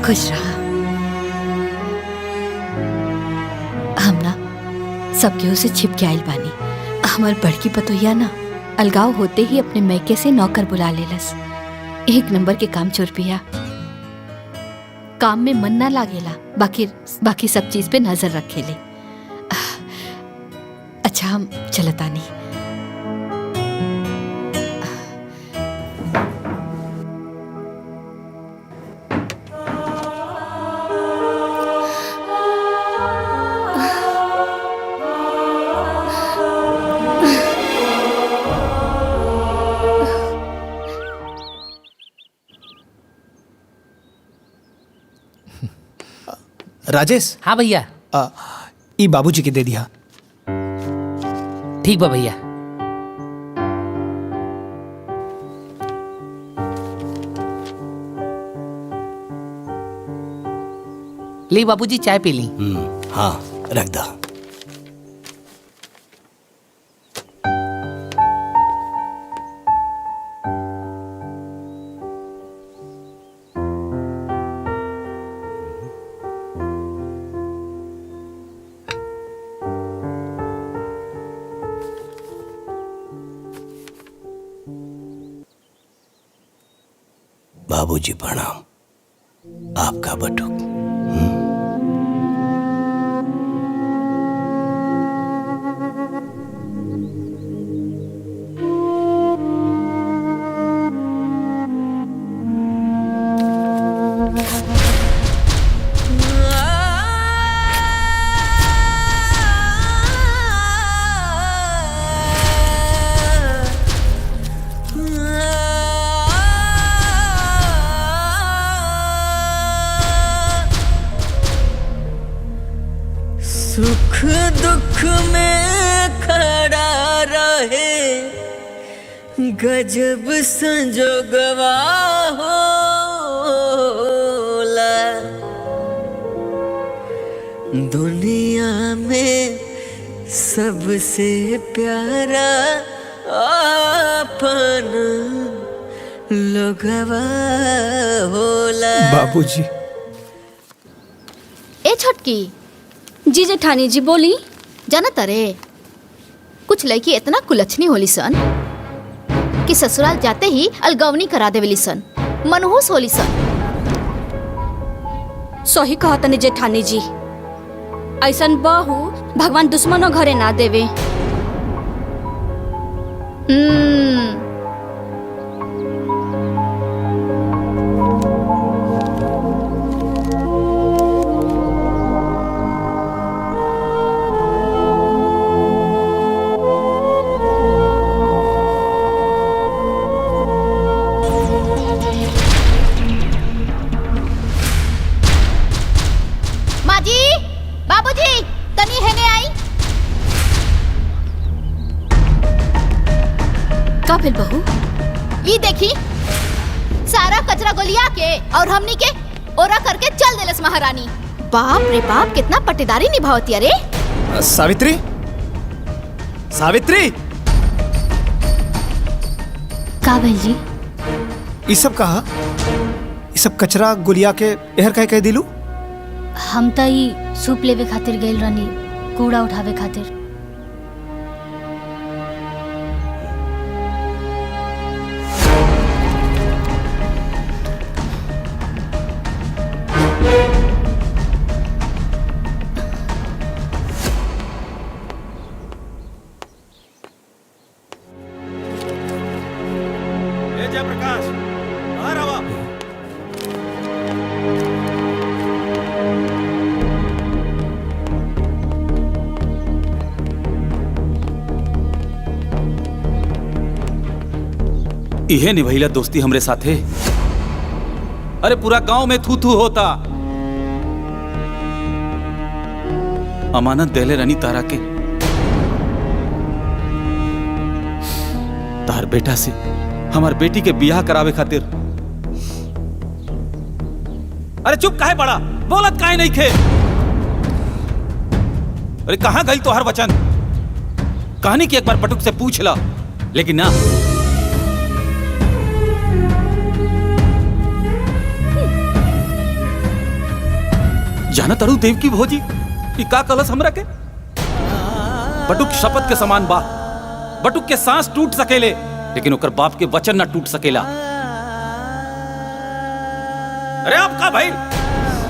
खुश रहा। हम ना सब केहू से छिप के आइल बानी। हमार बड़की पतोहिया ना अलगाव होते ही अपने मैके से नौकर बुला लेलस। एक नंबर के काम चोर पिया। काम में मन ना लागेला, बाकी सब चीज पे नजर रखेले। अच्छा हम चलतानी। राजेश। हाँ भैया। ई बाबूजी के दे दिया। ठीक बा भैया। ले बाबूजी चाय पी ली। हाँ रख दो। बाबूजी प्रणाम। आपका बटुक। सुख दुख में खड़ा रहे गजब संजोगवा होला। दुनिया में सबसे प्यारा अपन लोगवा होला। बाबूजी। ए छोटकी जी जेठानी जी बोली। जाना तारे कुछ लड़की इतना कुलच्छनी होली सन कि ससुराल जाते ही अलगवनी करा देवेली सन, मनहूस होली सन। सही कहा तने जेठानी जी, ऐसन बहू भगवान दुश्मनों घरे ना देवे। बहू ये देखी सारा कचरा गोलिया के और हमनी के ओरा करके चल देलस महारानी। बाप रे बाप कितना पट्टेदारी निभावती। अरे सावित्री, सावित्री। का भैल जी? ये सब कहा? ये सब कचरा गोलिया के एहर कह दिलू? हम तो ही सूप लेवे खातिर गइल रहनी, कूड़ा उठावे खातिर। प्रकाश बाहर आवा। इहे निभैला दोस्ती हमरे साथे। अरे पूरा गांव में थू थू होता। अमानत देले रनी तारा के, तार बेटा से हमार बेटी के बियाह करावे खातिर। अरे चुप काहे पड़ा, बोलत काहे नहीं खे? अरे कहां गई तो हर वचन? कहानी की एक बार पटुक से पूछ ला, लेकिन ना। जाना तड़ू देव की भोजी कि का कलश हमरा के? बटुक शपथ के समान बा। बटुक के सांस टूट सकेले, लेकिन ओकर बाप के वचन ना टूट सकेला। अरे आप का भाई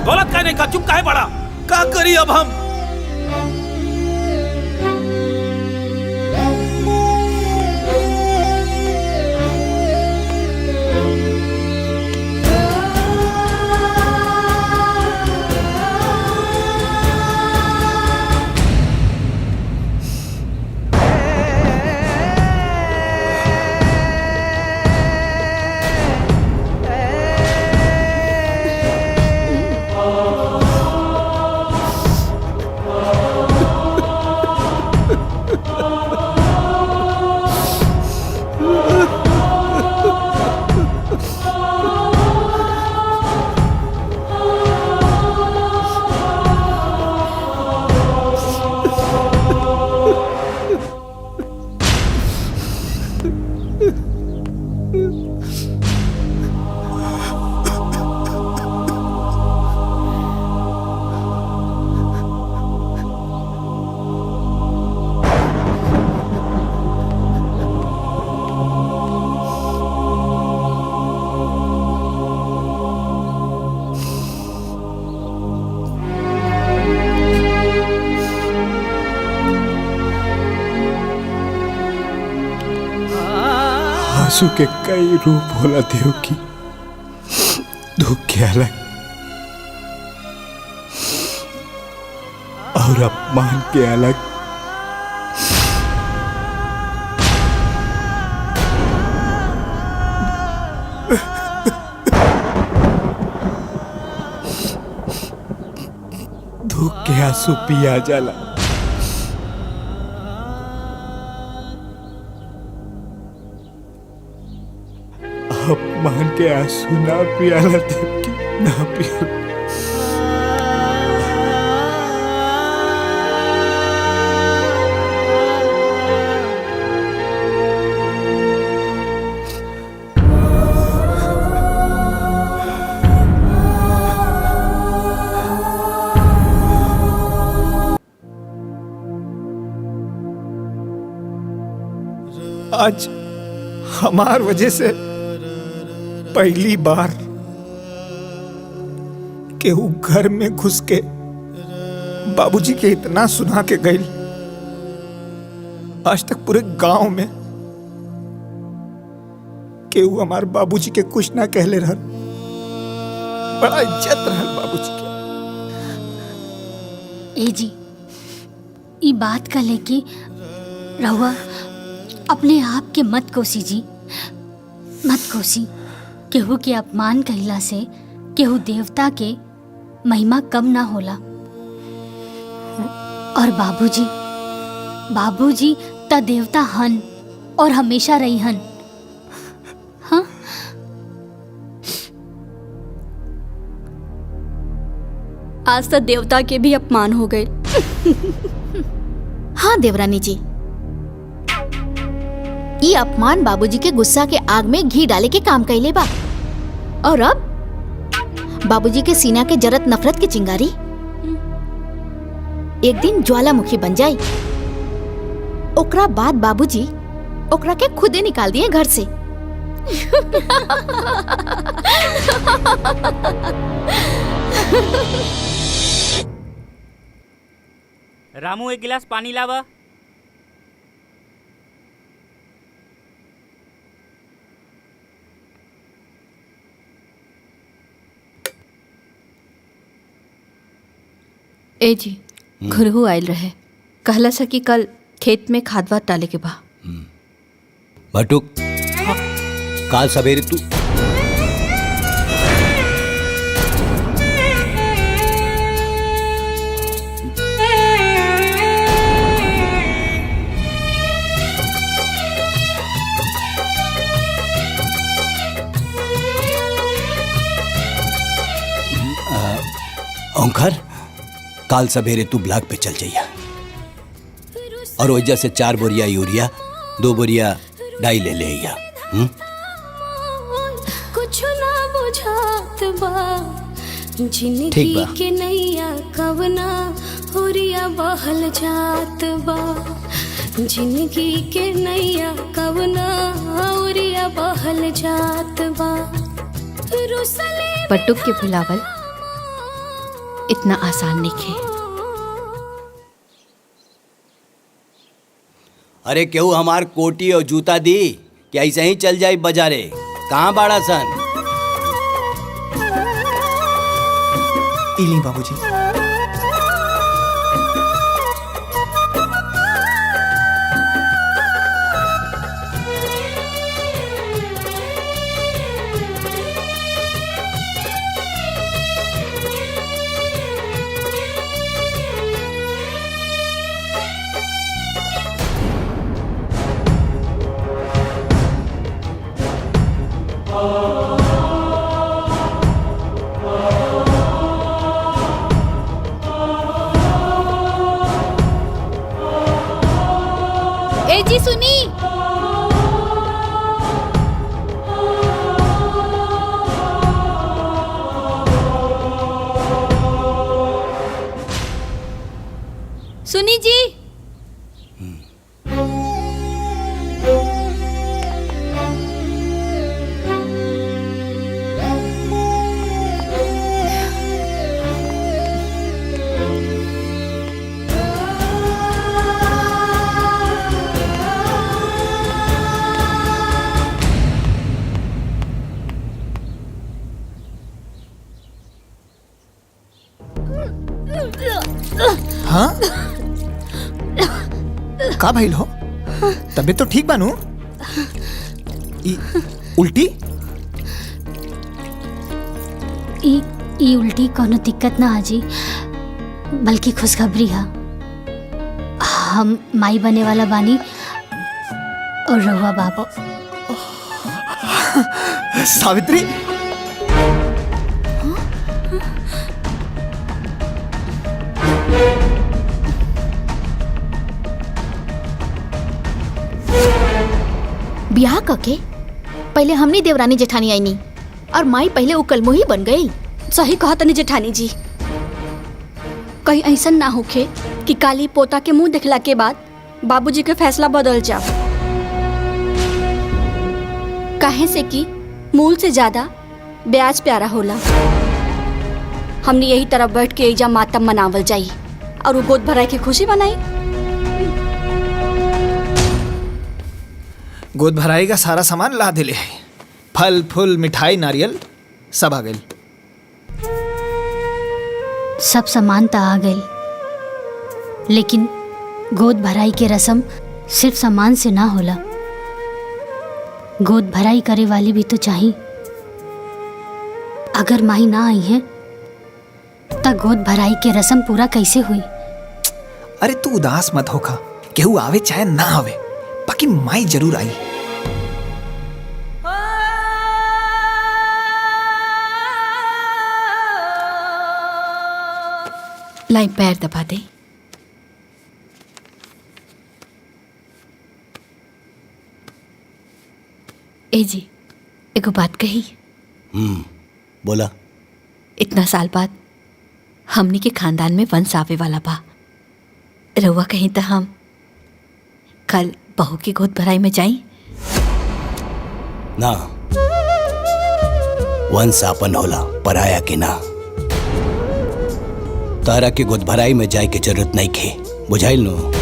बोलत का नहीं का चुप काहे पड़ा का करी अब हम आंसू के कई रूप होला देव की, दुख के अलग और अपमान के अलग। दुख के आंसू पिया जाला, अपमान के आंसू ना पियाला देव की, ना पियाला। आज हमार वजह से पहली बार केहू घर में घुस के बाबूजी के इतना सुना के गई। आज तक पूरे गांव में केहू हमार बाबूजी के कुछ ना कहले रहल। बड़ा इज्जत रहल बाबूजी के। ए जी, ई बात का लेके रहुआ अपने आप के मत कोसी जी, मत कोसी। केहू के अपमान कहिला से केहू देवता के महिमा कम ना होला। और बाबूजी, बाबूजी त देवता हन और हमेशा रही हन। हाँ, आज तक देवता के भी अपमान हो गए। हाँ देवरानी जी, ये अपमान बाबूजी के गुस्सा के आग में घी डाले के काम कैले बा। और अब बाबूजी के सीना के जरत नफरत की चिंगारी एक दिन ज्वालामुखी बन जाई। ओकरा बाद बाबूजी ओकरा के खुदे निकाल दिए घर से। रामू एक गिलास पानी लावा। ए जी, घुरहु आयल रहे, कहला सा कि कल खेत में खाद वाद डाले के बा। बटुक, काल सवेरे तू ओंकार, काल सवेरे तू ब्लॉक पे चल जाइया और वजह से 4 बोरिया यूरिया 2 बोरिया डाई ले ले आइया। कुछ ना बुझात बा ठीक जिंदगी बा। के नैया कवना होरिया बहल जात बा। जिंदगी के नैया कवना होरिया बहल जात बा। रुसले पटुक के बुलावल इतना आसान नहीं है। अरे केहू हमार कोटी और जूता दी कि ऐसे ही चल जाई बाजारे? कहाँ बाड़ा सन? इली बाबूजी। ए जी सुनी। सुनी जी। हाँ का भइल हो? तबीयत तो ठीक बानू? उल्टी? ई उल्टी कोनो दिक्कत ना हाजी, बल्कि खुशखबरी है। हम माई बने वाला बानी और रहुआ बाबा। सावित्री, ब्याह कके पहले हमनी देवरानी जेठानी आईनी और माई पहले उकलमोही बन गई। सही कहा तनी जेठानी जी। कहीं ऐसा ना होखे कि काली पोता के मुंह देखला के बाद बाबूजी के फैसला बदल जाओ। काहे से कि मूल से ज्यादा ब्याज प्यारा होला। हमने यही तरफ बैठ के एजा मातम मनावल जाई और वो गोद भराई की खुशी बनाई। गोद भराई का सारा सामान ला दिले है। फल फूल मिठाई नारियल सब आ गई। सब सामान तो आ गई, लेकिन गोद भराई के रस्म सिर्फ सामान से ना होला। गोद भराई करे वाली भी तो चाहिए। अगर माही ना आई है तो गोद भराई के रस्म पूरा कैसे हुई? अरे तू उदास मत होखा, केहू आवे चाहे ना आवे, बाकी माई जरूर आई। लाई पैर दबा दे। ए जी, एगो बात कही। बोला। इतना साल बाद हमनी के खानदान में वंश आवे वाला बा। रउआ कहीं तो हम कल बहू की गोद भराई में जाई ना। वंश आपन होला, पराया के ना। तारा के गोद भराई में जाए के जरूरत नहीं खे, बुझाइल नो?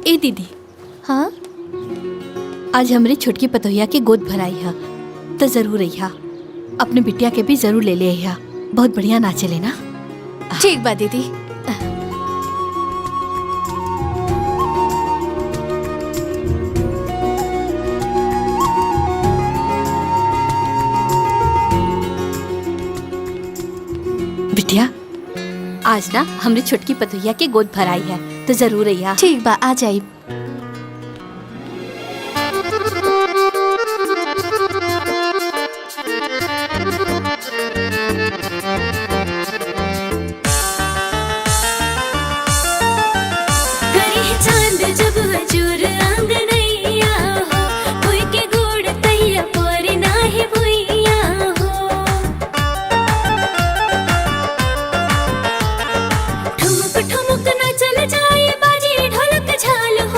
ए दीदी। हाँ, आज हमरे छोटकी पतोहिया की गोद भराई है तो जरूर अइहा। अपने बिटिया के भी जरूर ले ले अइहा। बहुत बढ़िया नाचे लेना। ठीक बा दीदी। बिटिया, आज ना हमरे छोटकी पतोहिया की गोद भराई है तो जरूर अइहा। ठीक बा, आ जाई। ठुमक ठुमक न चल जाए बाजी ढोलक झाल हो।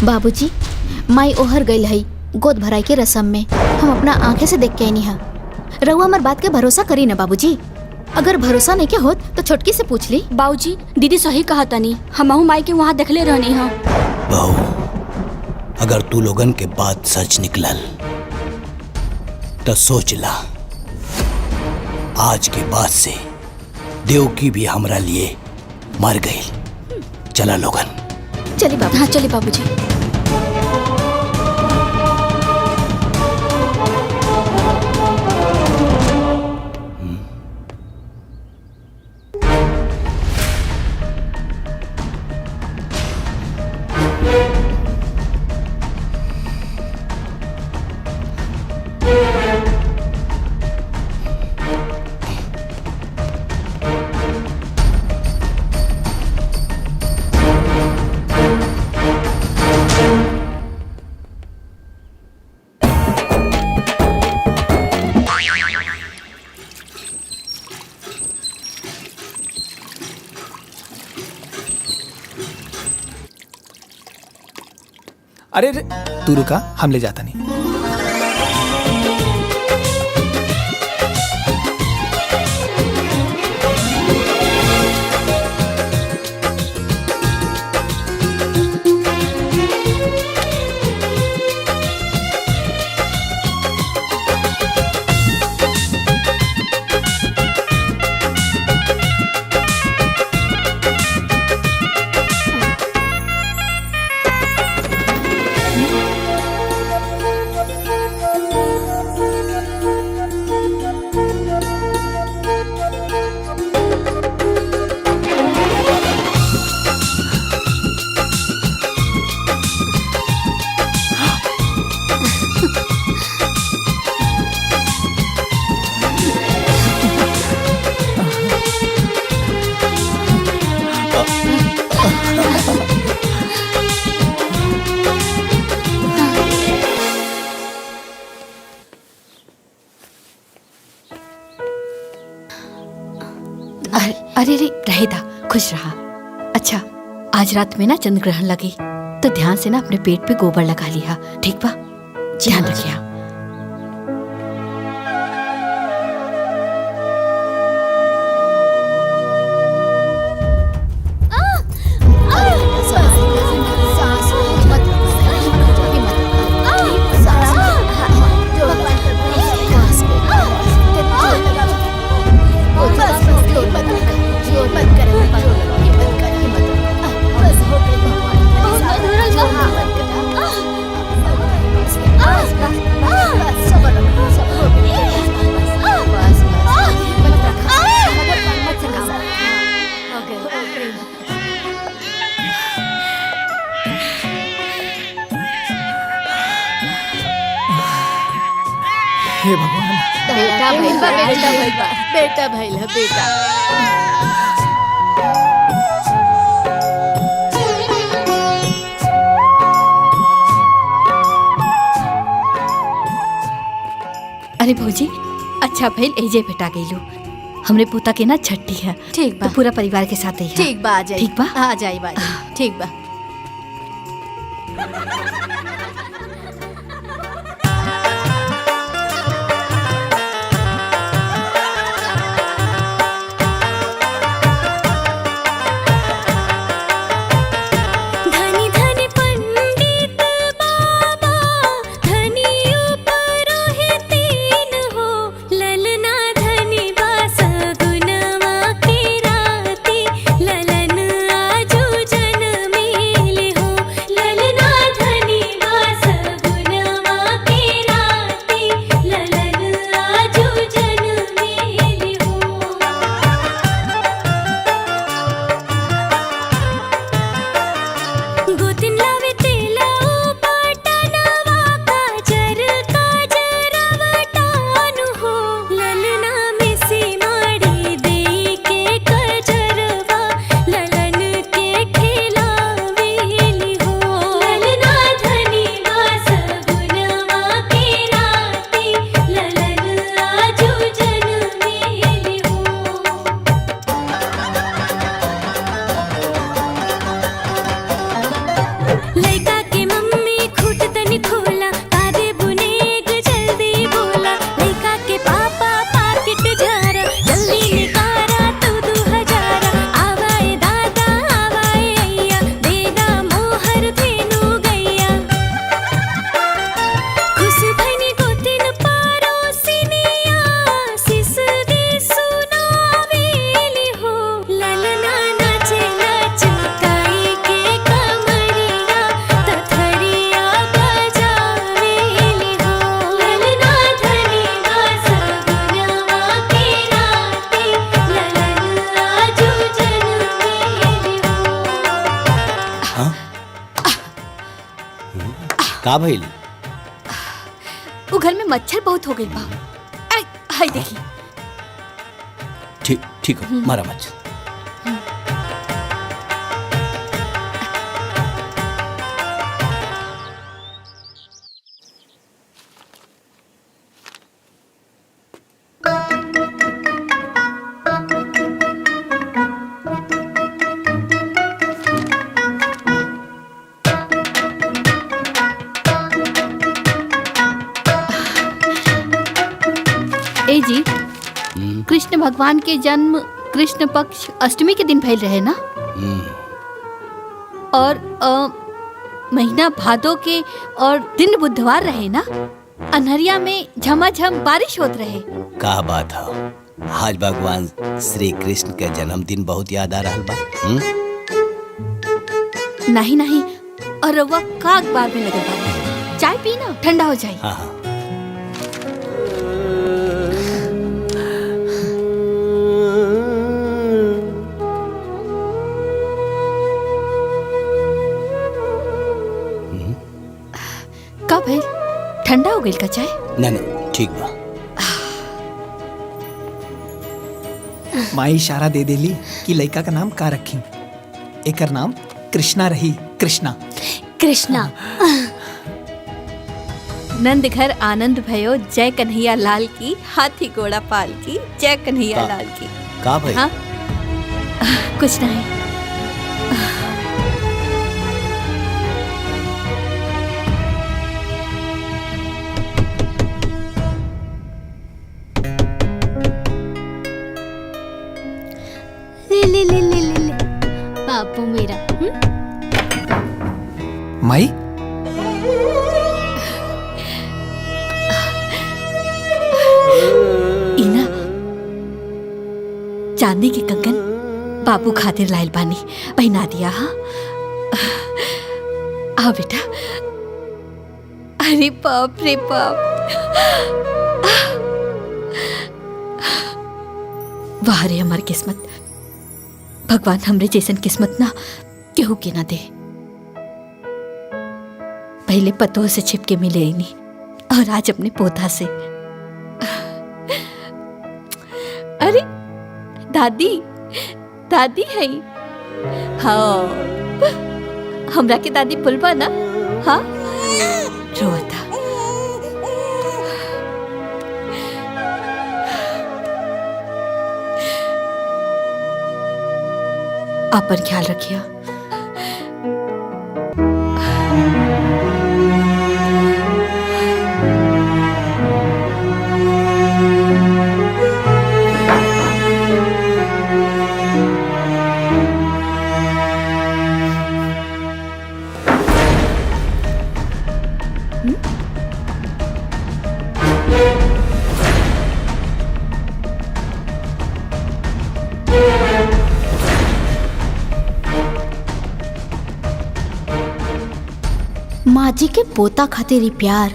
बाबूजी, माई ओहर गई है गोद भराई के रसम में। हम अपना आंखें से देख के आई नहीं। रहुआ हमार बात के भरोसा करी ना बाबूजी। अगर भरोसा नहीं के होत तो छोटकी से पूछ ली। बाबूजी दीदी सही कहा तनी, हमहू माई के वहाँ देखले रहनी हा। बहू, अगर तू लोगन के बात सच निकलल तो सोच ला, आज के बाद से देवकी भी हमरा लिए मर गई। चला लोगन। चली बाबू। हाँ चली बाबूजी। अरे तू रुका, हम ले जाता नहीं। अरे रे रहेदा, खुश रहा। अच्छा, आज रात में ना चंद्र ग्रहण लगी तो ध्यान से ना अपने पेट पे गोबर लगा लिया, ठीक बा? ध्यान रखिया। हे भगवान। बेटा भैला, बेटा भैला, बेटा भैला, बेटा। अरे भौजी, अच्छा भइल एजे भेटा गइलू। हमरे पोता के ना छट्टी है। ठीक बा। तो पूरा परिवार के साथ ही है। ठीक बा, आ जाई। ठीक बा, आ जाई बा। ठीक बा। ललन आजू जन्मेल हो, ललना धनी का भइल? वो घर में मच्छर बहुत हो गई बा। अरे हाय देखी। ठीक ठीक हो, मारा मच्छर। ए जी, कृष्ण भगवान के जन्म कृष्ण पक्ष अष्टमी के दिन भइल रहे ना? और महीना भादो के और दिन बुधवार रहे ना? अनहरिया में झमाझम बारिश होत रहे। का बात है, आज भगवान श्री कृष्ण के जन्मदिन बहुत याद आ रहा बा। नहीं नहीं, और रउआ का अखबार में लगल बा? चाय पी ना, ठंडा हो जाए। हाँ हाँ। कब है? ठंडा हो गई का चाय? ना ना, ठीक बा। माई इशारा दे देली कि लड़का का नाम का रखी। एकर नाम कृष्णा रही। कृष्णा कृष्णा। नंद घर आनंद भयो, जय कन्हैया लाल की, हाथी घोड़ा पाल की, जय कन्हैया लाल की। का भाई? हाँ? कुछ नहीं। ले ले ले ले ले ले बापू मेरा। माई इना चांदी के कंगन बाबू खातिर लाइल बानी, पहना दिया। हाँ आ बेटा। अरे बाप रे बाप, वाह रे हमार किस्मत। भगवान हमरे जैसन किस्मत ना केहू के ना दे। पहले पतों से छिपके मिले ही नहीं, और आज अपने पोता से। अरे दादी, दादी है। हाँ, हमरा के दादी पुलवा ना? हाँ, रोता। आपन ख्याल रखिए। माँ जी के पोता खातिर ही प्यार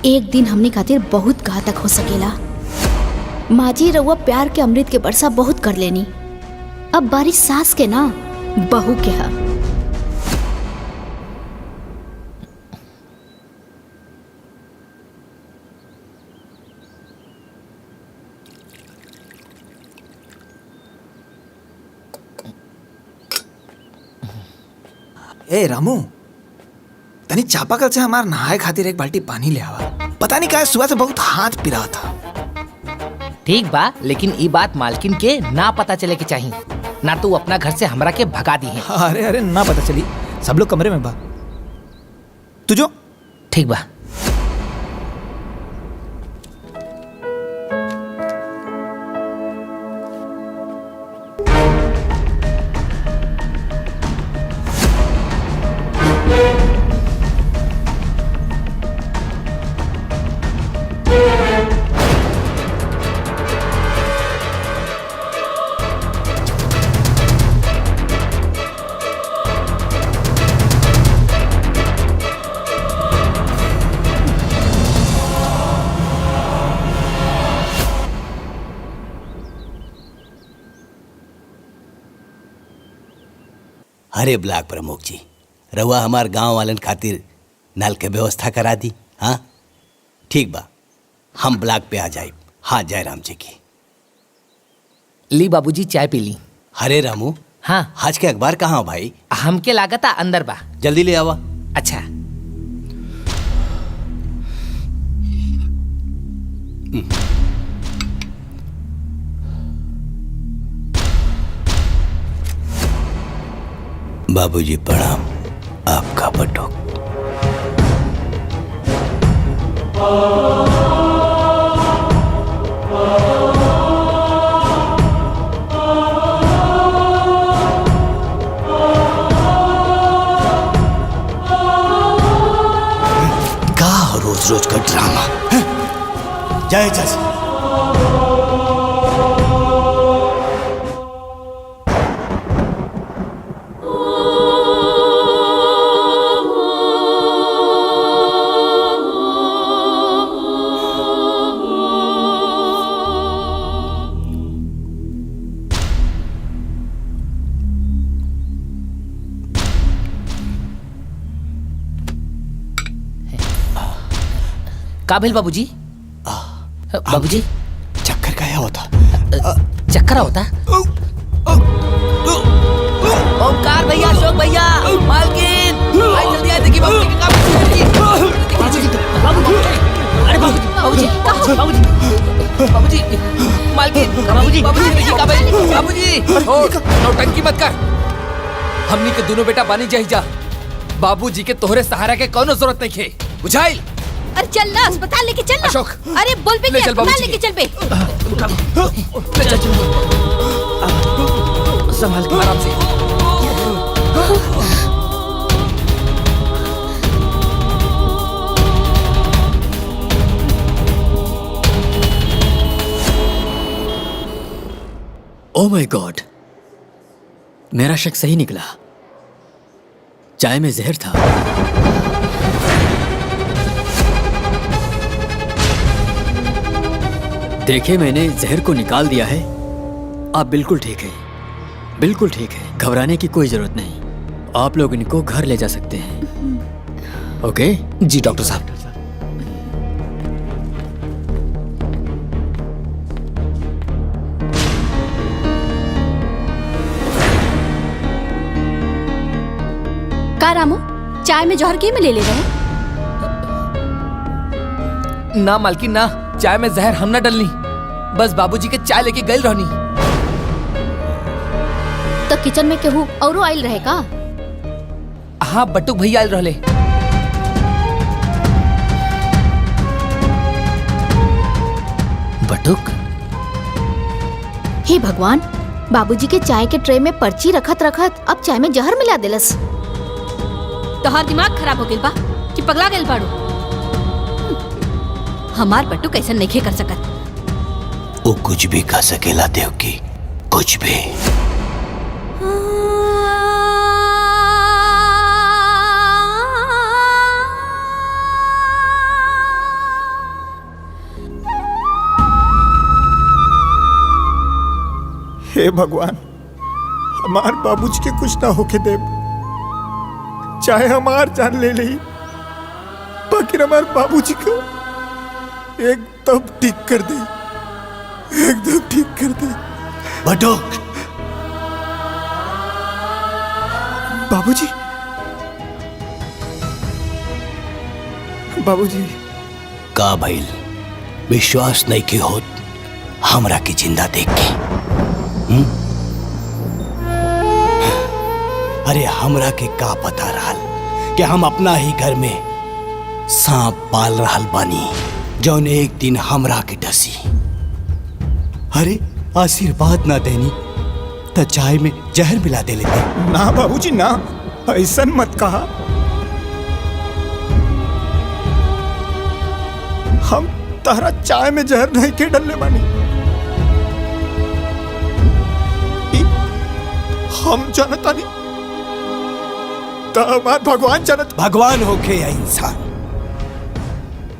एक दिन हमने खातिर बहुत घातक हो सकेला। माँ जी रउआ प्यार के अमृत के वर्षा बहुत कर लेनी, अब बारिश सास के ना बहू के हा। ए रामू, तनी चापाकल से हमार नहाए खातिर एक बाल्टी पानी ले आवा। पता नहीं काहे सुबह से बहुत हाथ पिरा था। ठीक बा, लेकिन ई बात मालकिन के ना पता चले के चाहिए, ना तू अपना घर से हमरा के भगा दी है। अरे अरे ना पता चली, सब लोग कमरे में बा। तू जो। ठीक बा। अरे ब्लॉक प्रमुख जी, रउआ हमार गांव वालन खातिर नल के व्यवस्था करा दी। हाँ ठीक बा, हम ब्लॉक पे आ जाए। हाँ जयराम जी की। ली बाबूजी चाय पी ली। हरे रामू, हाँ आज के अखबार कहाँ हो भाई? हमके लागता अंदर बा। जल्दी ले आवा। अच्छा। बाबूजी प्रणाम। आपका बटुक। का रोज रोज का ड्रामा। जय जय। का भेल बाबूजी? बाबूजी चक्कर क्या होता? चक्कर होता? ओमकार भैया, अशोक भैया, मालकिन, भाई जल्दी आए। देखिए बाबूजी के अरे बाबूजी, बाबूजी, मालकिन, बाबूजी देखिए का भाई। बाबूजी नौटंकी मत कर। हमनी के दोनों बेटा बानी जाही जा। बाबूजी के तोहरे सहारा के कोनो जरूरत नहीं खे। बुझाइल? अरे चल ना अस्पताल लेके चल ना। अशोक, अरे बोल पे ले चल अस्पताल बाबूजी लेके चल पे। ले चल संभाल के आराम से। ओह माय गॉड, मेरा शक सही निकला। चाय में जहर था। देखिए मैंने जहर को निकाल दिया है। आप बिल्कुल ठीक है, बिल्कुल ठीक है। घबराने की कोई जरूरत नहीं। आप लोग इनको घर ले जा सकते हैं। ओके? जी डॉक्टर साहब। का रामू, चाय में जहर के में ले रहे हैं? ना मालकिन ना, चाय में जहर हम ना डलनी। बस बाबूजी के चाय लेके गई रहनी। तो किचन में केहू औरो आइल रहे का? हाँ बटुक भैया आइल रहले। बटुक? हे भगवान, बाबूजी के चाय के ट्रे में पर्ची रखत रखत अब चाय में जहर मिला देलस। तोहार दिमाग खराब हो गइल बा कि पगला गइल बाड़ू? हमार बट्टू कैसे नहीं कर सकत। वो कुछ भी कर सकेला देवकी, कुछ भी। हे भगवान, हमार बाबूजी के कुछ ना होके दे। चाहे हमार जान ले ली, बाकी हमार बाबूजी को एकदम ठीक कर दे, एकदम ठीक कर दे। बटो बाबूजी, बाबूजी। का भइल? विश्वास नहीं की होत हमरा की जिंदा देख के? अरे हमरा के का पता रहल कि हम अपना ही घर में सांप पाल रहल बानी, जौन एक दिन हमरा के डसी। अरे आशीर्वाद ना देनी तो चाय में जहर मिला दे लेते। ना बाबूजी ना, ऐसा मत कहा। हम तारा चाय में जहर नहीं के डलने बानी। हम जानता नहीं तो हमार भगवान जानत। भगवान होके या इंसान,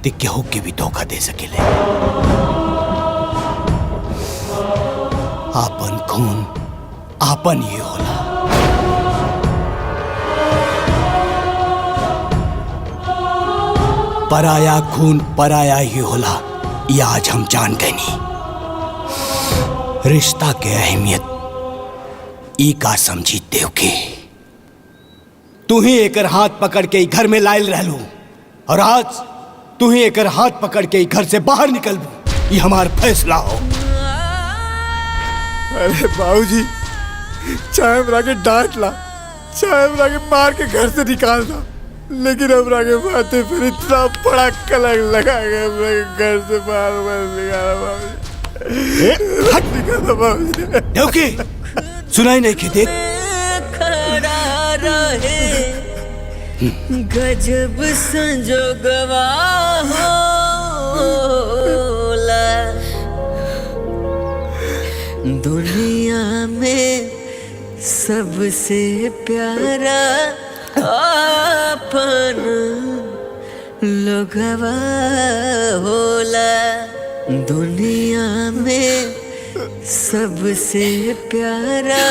दिक्के होके भी धोखा दे सकेले। आपन खून आपन ये होला। पराया खून पराया ही होला, ये आज हम जान गए नहीं। रिश्ता के अहमियत ई का समझी देव के। तू ही एकर हाथ पकड़ के ई घर में लायल रहलू, और आज तू ही एकर हाथ पकड़ के ई घर से बाहर निकलबू। ये हमार फैसला हो। अरे बाबूजी, चाहे हमरा के डांट ला, चाहे हमरा के मार के घर से निकाल दा, लेकिन हमरा के माथे पर इतना बड़ा कलंक लगा के हमरा के घर से बाहर मत निकाला बाबूजी। हट निकाला बाबूजी। देवकी, सुनाई नहीं की देख। खड़ा रहे गजब संजोगवा होला। दुनिया में सबसे प्यारा अपन लोगवा होला। दुनिया में सबसे प्यारा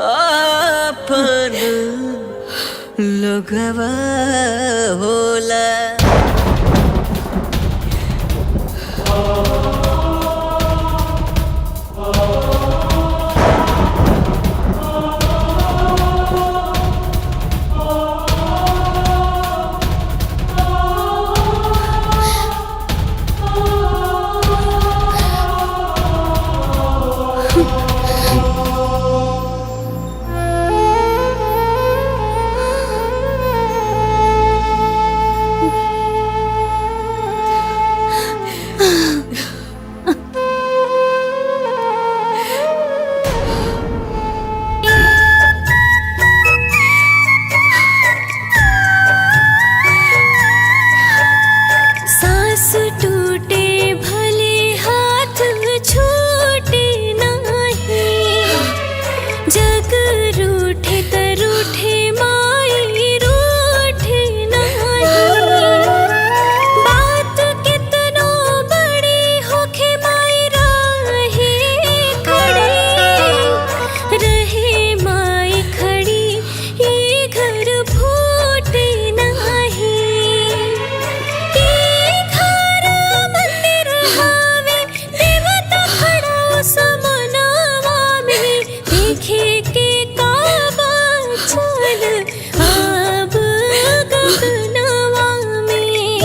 अपन लोगवा होला। सांस टूटे भले हाथ छूटे नहीं, जग रूठे त रूठे माई रूठे नहीं। बात कितनो बड़ी होखे माई राहे खड़ी, रहे माई खड़ी ये घर फूटे नहीं। देखे के काबा चल अब गगनवा में।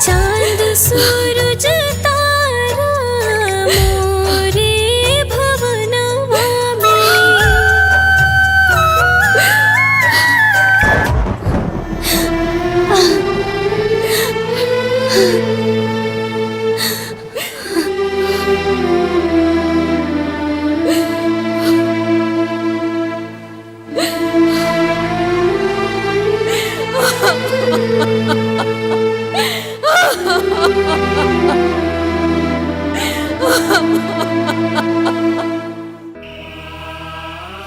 चांद सूरज तारा मोरे भवनवा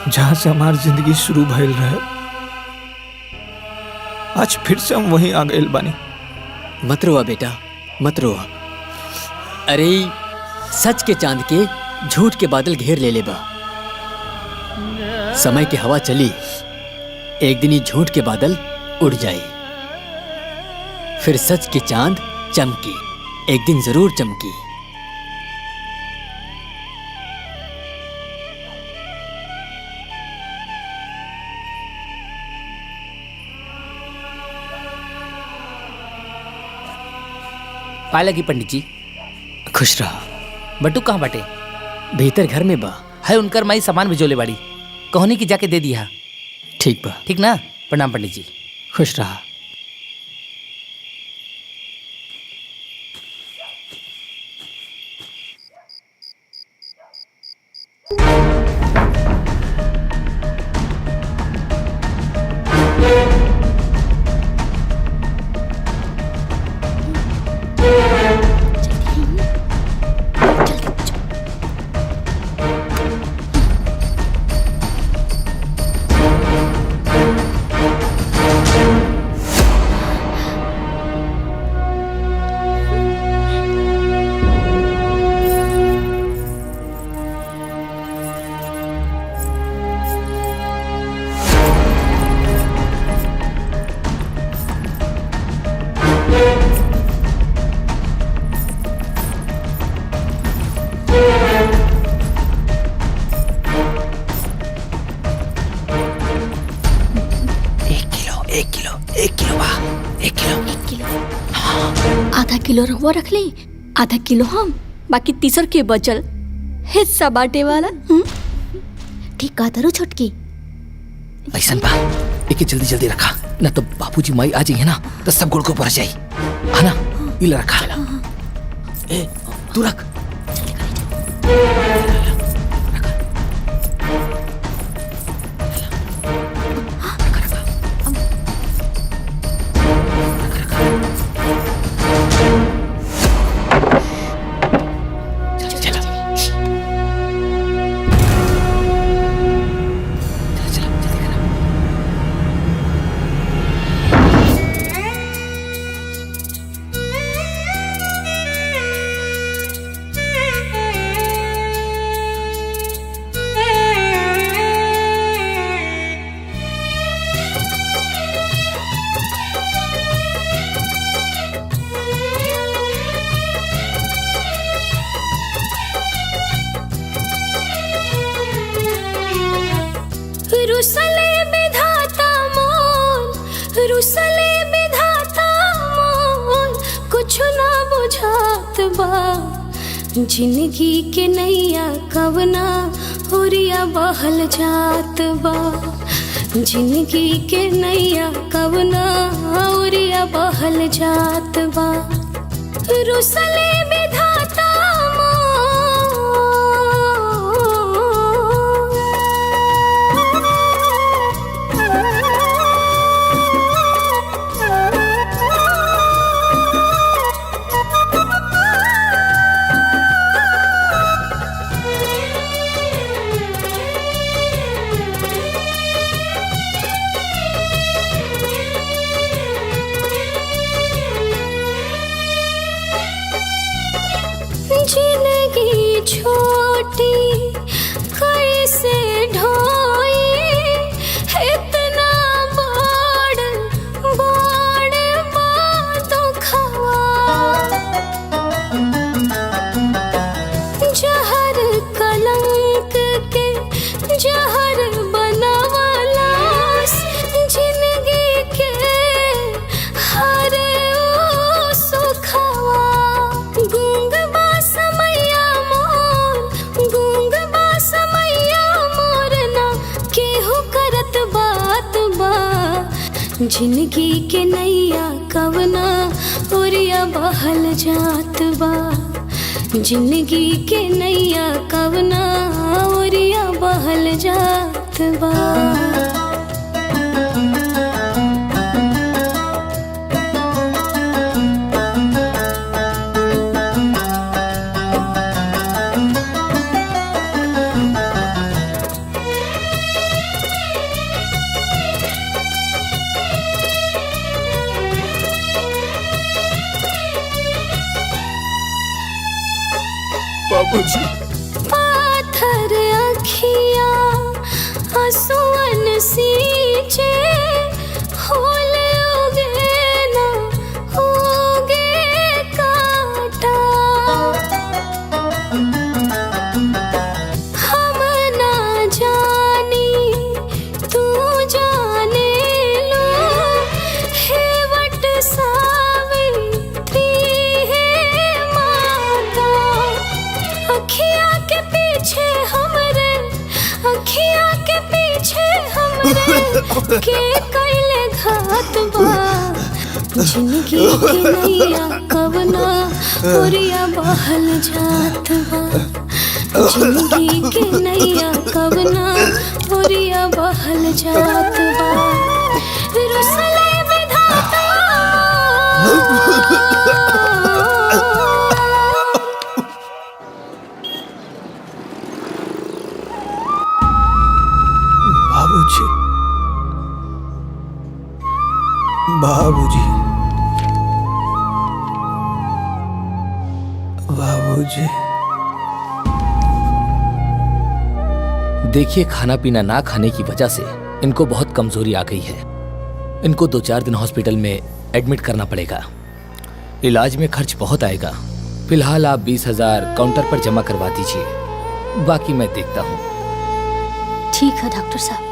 जहां से हमारी जिंदगी शुरू भइल रहे, आज फिर से हम वहीं आ गए बानी। मत रोआ बेटा, मत रोआ। अरे सच के चांद के झूठ के बादल घेर ले बा। समय की हवा चली, एक दिन ही झूठ के बादल उड़ जाए, फिर सच के चांद चमकी, एक दिन जरूर चमकी। पाए लगी पंडित जी। खुश रहा। बटू कहाँ बटे? भीतर घर में बा। है उनकर माई सामान भिजोले बाड़ी, कहनी की जाके दे दिया। ठीक बा। ठीक ना? प्रणाम पंडित जी। खुश रहा। 1 किलो। 1 किलो। आधा किलो रहुआ रख ली, आधा किलो हम, बाकी तीसर के बचल हिस्सा बांटे वाला। ठीक कहा तारू छोटकी। ऐसा बा एके जल्दी जल्दी रखा, ना तो बाबूजी माई आ जाइए ना तो सब गुड़ को भर जाई है ना। इला रखा। ए तू रख। रुसले विधाता मोर, रुसले विधाता मोर, कुछ ना बुझात बा। जिंदगी के नैया कवना ओरिया बहल जात बा। जिंदगी के नैया कवना ओरिया बहल जात बा। रुसले विधाता जिंदगी छोटी कैसे ढोई, इतना बड़ बड़ बातों खवा। जहर कलंक के जहर बनवलास, जिंदगी के हर सुखवा। गूंग समैया मोर, गूंग बा समैया मोर, ना केहू करत बात बा। जिंदगी के नैया कवना ओरिया बहल जात बा। जिंदगी के नैया कवना ओरिया बहल जात बा। बाबूजी। पाथर अखिया आंसुअन सींचे, होल उगे ना उगे काटा। हम ना जानी तू जाने लो, हेवट सावित्री है माता। अखिया के पीछे हमरे, अखिया के पीछे हमरे, के कैले घात बा। जिंदगी के नैया कवना ओरिया बहल जात बा। जिंदगी के नैया कवना ओरिया बहल जात बा। रुसले विधाता बाबूजी। बाबूजी। बाबूजी। देखिए, खाना पीना ना खाने की वजह से इनको बहुत कमजोरी आ गई है। इनको 2-4 दिन हॉस्पिटल में एडमिट करना पड़ेगा। इलाज में खर्च बहुत आएगा। फिलहाल आप 20,000 काउंटर पर जमा करवा दीजिए, बाकी मैं देखता हूँ। ठीक है डॉक्टर साहब।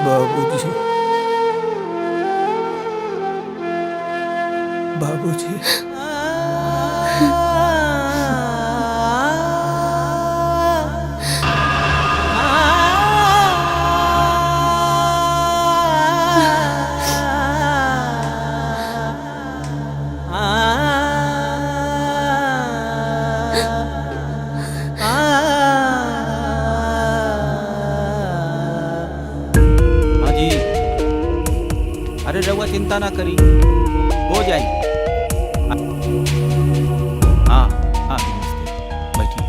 बाबूजी, बाबूजी। हाँ जी, अरे रहुआ चिंता ना करी, हो जाए। हाँ हाँ, बैठिए।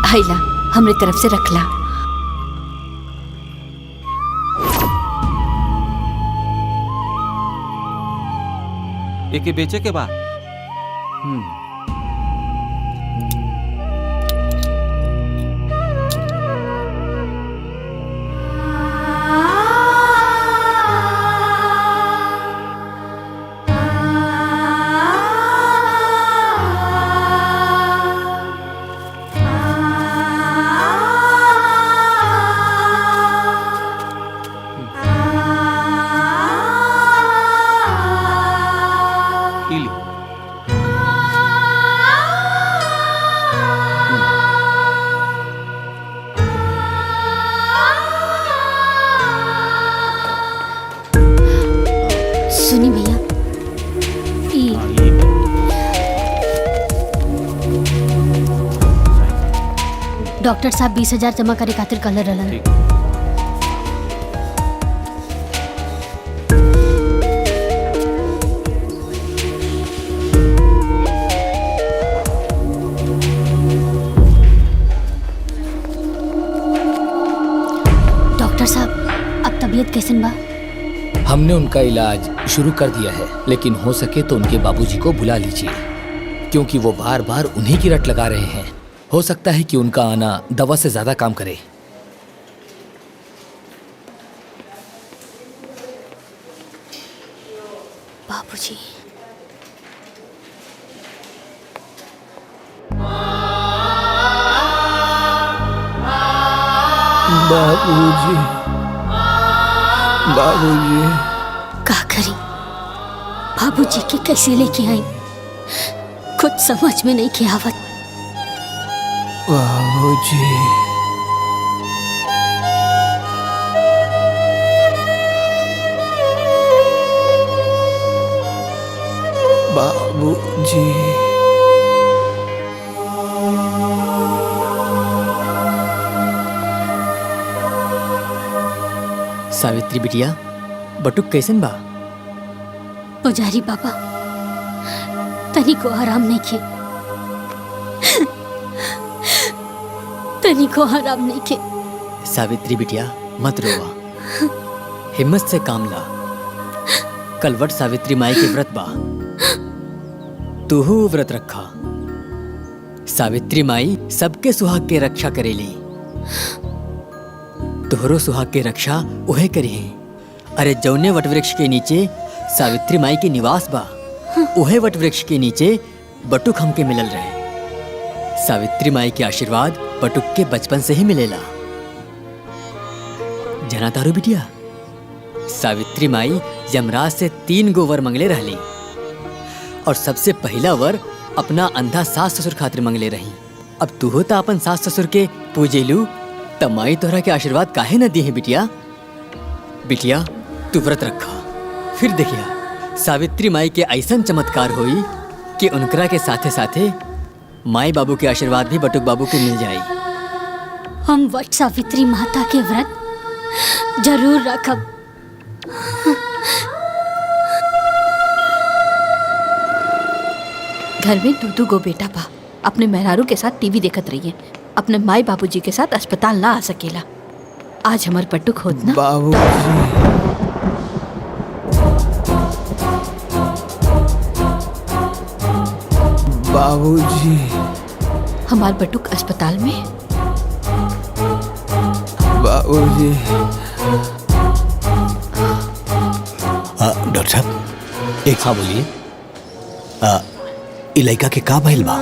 हाइला हमरे तरफ से रखला। एके बेचे के बाद सुनी भैया, डॉक्टर साहब 20,000 जमा करे खातिर कहले रहलन। डॉक्टर साहब अब तबीयत कैसन बा? हमने उनका इलाज शुरू कर दिया है, लेकिन हो सके तो उनके बाबूजी को बुला लीजिए, क्योंकि वो बार बार उन्हीं की रट लगा रहे हैं। हो सकता है कि उनका आना दवा से ज्यादा काम करे। बाबूजी, बाबूजी, बाबूजी। का करी? बाबूजी के कैसे लेके आई कुछ समझ में नहीं के आवत। बाबूजी, बाबूजी। सावित्री बिटिया, बटुक कैसन बा? पुजारी बाबा, तनी को आराम नहीं खे, तनी को आराम नहीं खे। सावित्री बिटिया मत रोवा, हिम्मत से काम ला। कल वट सावित्री माई के व्रत बा, तूहू व्रत रखा। सावित्री माई सबके सुहाग के रक्षा करेली, तोहरो सुहाग के रक्षा उहे करी। अरे जौने वटवृक्ष के नीचे सावित्री माई के निवास बा, उहे वटवृक्ष के नीचे बटुक हमके मिलल रहे। सावित्री माई के आशीर्वाद बटुक के बचपन से ही मिलेला। जना तारू बिटिया, सावित्री माई यमराज से 3 गो वर मंगले रहली, और सबसे पहला वर अपना अंधा सास ससुर खातिर मंगले रही। अब तू होता अपन सास ससुर के पूजेलू, तब माई तोहरा के आशीर्वाद काहे न दी है बिटिया। बिटिया तू व्रत रखा, फिर देखिया सावित्री माई के ऐसा चमत्कार होई कि उनकरा के साथे साथे माई बाबू के आशीर्वाद भी बटुक बाबू के मिल जाई। हम वट सावित्री माता के व्रत जरूर रखब। घर में 2-2 गो बेटा बा, अपने मेहरारू के साथ टीवी देखत रहिए, अपने माई बाबूजी के साथ अस्पताल ना आ सकेला। आज हमार बटुक होत ना बाबूजी। हमार बटुक अस्पताल में। बाबूजी। डॉक्टर साहब एक। हाँ बोलिए। ई लड़का के का भइल बा?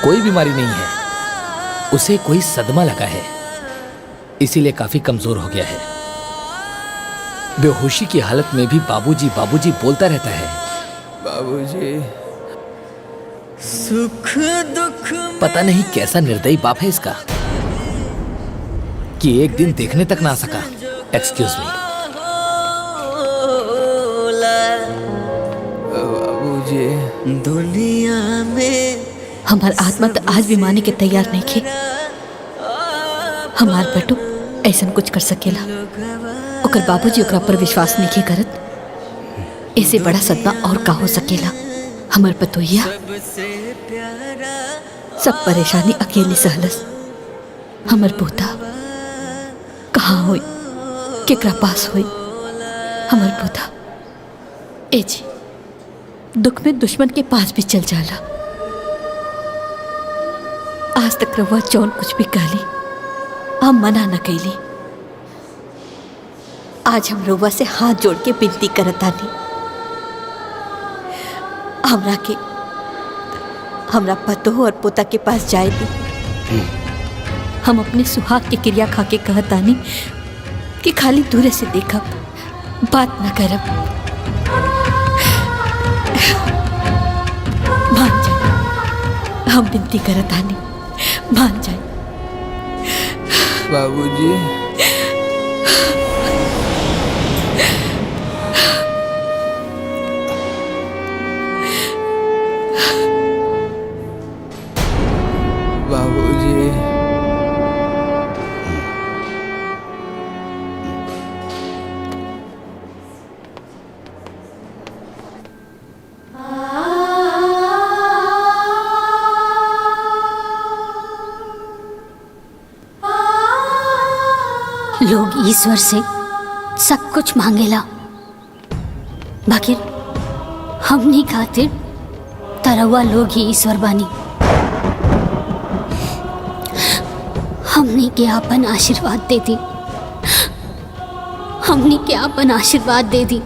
कोई बीमारी नहीं है, उसे कोई सदमा लगा है, इसीलिए काफी कमजोर हो गया है। बेहोशी की हालत में भी बाबूजी बाबूजी बोलता रहता है। बाबूजी सुख दुख पता नहीं कैसा निर्दयी बाप है इसका कि एक दिन देखने तक ना आ सका। Excuse me. बाबूजी दुनिया में हमार आत्मा तो आज भी माने के तैयार नहीं थे। हमार बटू ऐसा कुछ कर सकेला, ओकर बाबूजी ओकरा पर विश्वास नहीं करत। इससे बड़ा सदमा और का हो सकेला। हमार पतोहिया सब परेशानी अकेले सहलस। हमार पोता कहाँ होई, केकरा पास होई। हमार पोता ए जी दुख में दुश्मन के पास भी चल जाला। आज तक रवा जौन कुछ भी कहली हम मना न कैली। आज हम रवा से हाथ जोड़ के विनती करतानी, हमरा पतो और पोता के पास जाए दी। हम अपने सुहाग की क्रिया खा के कहतानी कि खाली दूर से देखब, बात न करब। मान जाए, हम विनती करतानी, मान जाए। बाबूजी बाबूजी लोग ईश्वर से सब कुछ मांगेला, बाकी हमनी खातिर तरवा लोग ही ईश्वर बानी। हमनी के आपन आशीर्वाद दे दी, हमनी के आपन आशीर्वाद दे दी।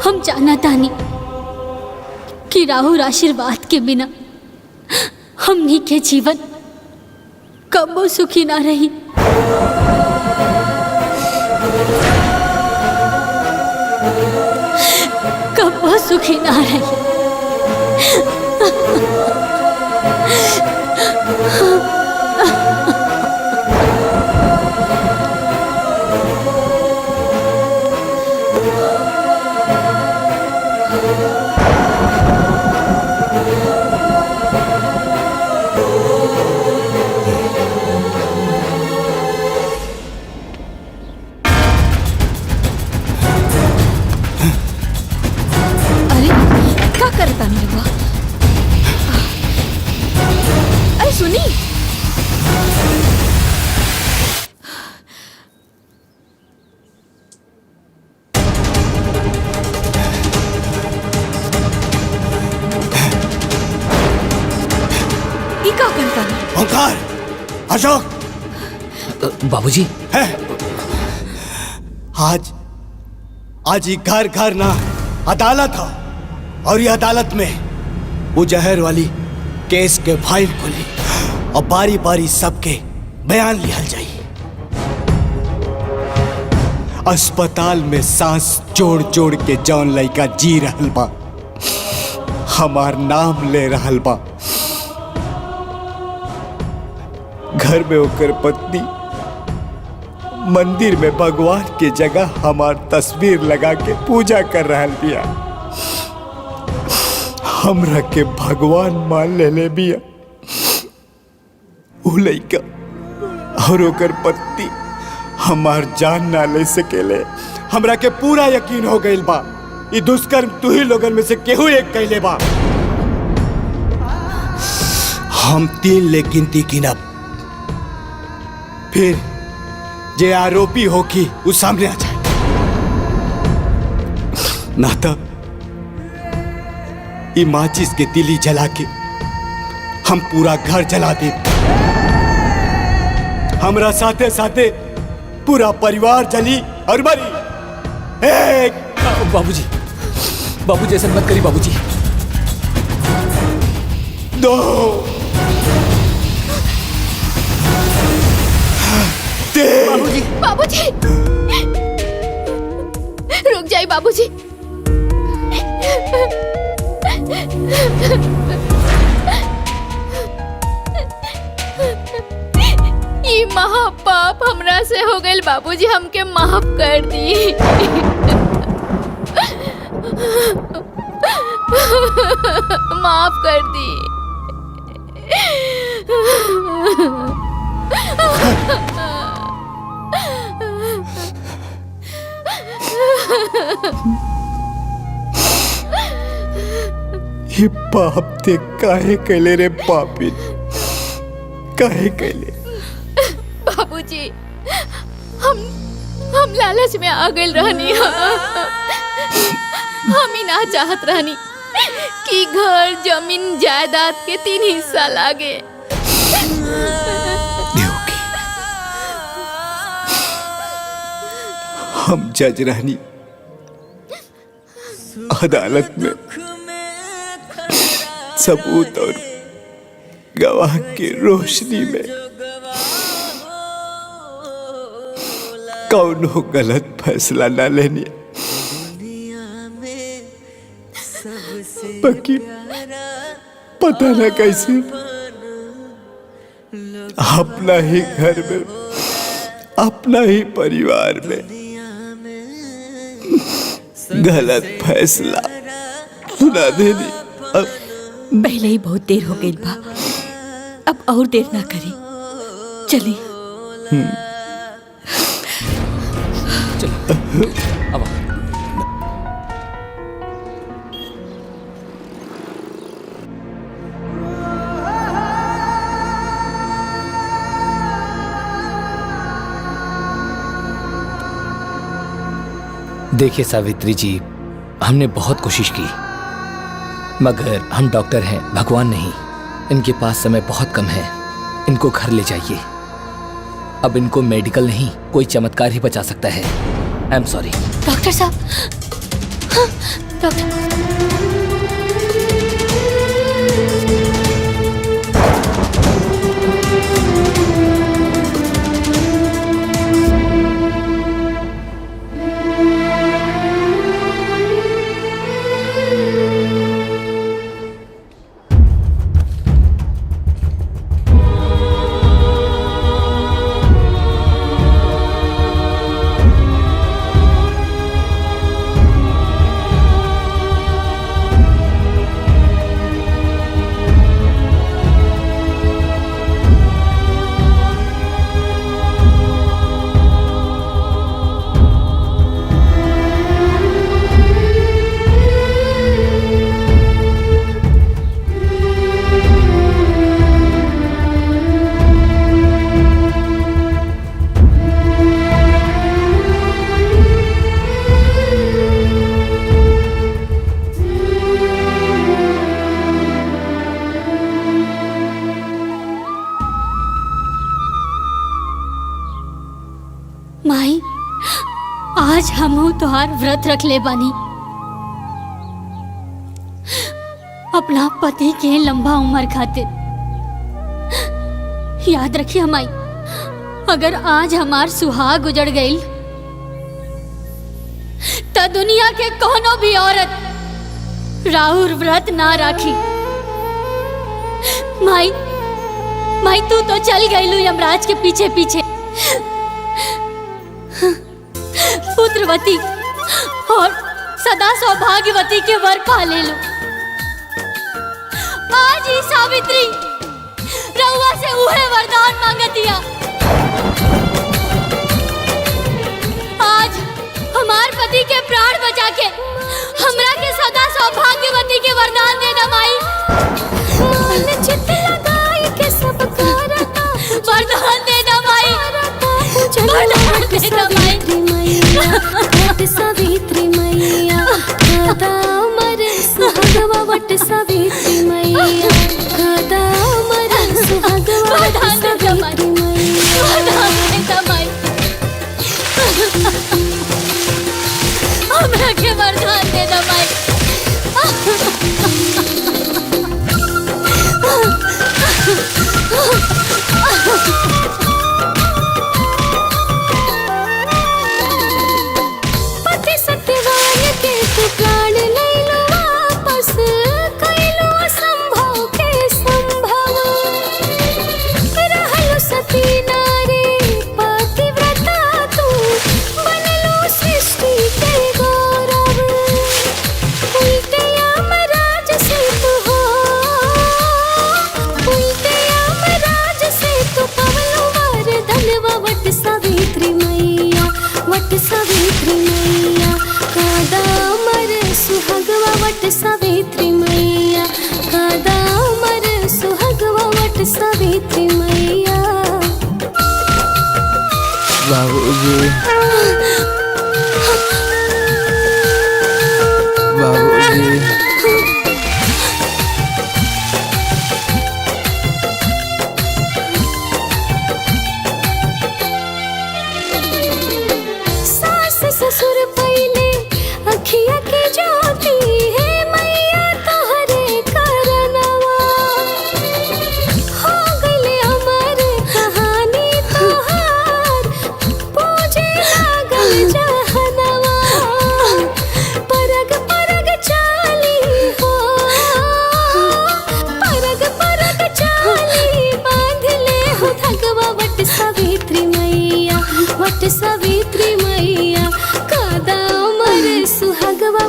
हम जाना तानी कि राहुल आशीर्वाद के बिना हमनी के जीवन कबो सुखी ना रही। कबो सुखी ना रही। अरे सुनी, क्या करता है? ओंकार, अशोक, बाबूजी है आज ये घर घर ना अदालत हो, और ये अदालत में वो जहर वाली केस के फाइल खुली और बारी बारी सबके बयान लिहल जाई। अस्पताल में सांस जोड़ जोड़ के जौन लड़का जी रहल बा, हमार नाम ले रहल बा। घर में होकर पत्नी मंदिर में भगवान के जगह हमार तस्वीर लगा के पूजा कर रहल बिया। हमरा के भगवान मान ले बिया। उ लइका और ओकर पत्नी हमार जान ना ले सकेले। हमरा के पूरा यकीन हो गइल बा ई दुष्कर्म तू ही लोगन में से केहू एक कैले बा। हम 3 ले गिनती गिनब, फिर जे आरोपी होगी वो सामने आ जाए, ना तो ये माचिस के तिली जला के हम पूरा घर जला दे। हमरा साथे साथे पूरा परिवार जली और मरी। बाबूजी ऐसा मत करी बाबूजी। 2 3 बाबूजी रुक जाइए बाबूजी। ये महापाप हमरा से हो गए बाबूजी, हमके माफ कर दी। माफ कर दी। ये पाप ते काहे कैले रे पापी, काहे कैले? बाबूजी हम लालच में आ गए रहनी। हम ही ना चाहत रहनी कि घर जमीन जायदाद के 3 हिस्सा लागे। हम जज रहनी, अदालत में सबूत और गवाह की रोशनी में कौनो गलत फैसला ना लेनी। बाकी पता ना कैसे अपना ही घर में, अपना ही परिवार में गलत फैसला सुना देनी। अब पहले ही बहुत देर हो गई बा, अब और देर ना करी, चली। चलो अब देखिए सावित्री जी, हमने बहुत कोशिश की, मगर हम डॉक्टर हैं, भगवान नहीं। इनके पास समय बहुत कम है, इनको घर ले जाइए। अब इनको मेडिकल नहीं, कोई चमत्कार ही बचा सकता है। I am sorry. डॉक्टर साहब, हाँ, डॉक्टर माई, आज हमहू तोहार व्रत रख ले बानी। अपना पति के लंबा उम्र खातिर याद रखिए माई, अगर आज हमार सुहाग उजड़ गई तो दुनिया के कोनो भी औरत राहुल व्रत ना राखी। माई, माई तू तो चल गई यमराज के पीछे पीछे, पुत्रवती और सदा सौभाग्यवती के वर पा ले लो। आज ही सावित्री रउआ से उहे वरदान मांगतिया। आज हमार पति के प्राण बचा के हमरा के सदा सौभाग्यवती के वरदान देना माई। मन चित लगाई के सब करता वरदान देना माई, वरदान देना माई। सावित्री मैया गादा मरे सुहागवा वट सावित्री मैया गादा मरे सुहागवा वट सावित्री मैया। हमरा के वरदान दे दो माई।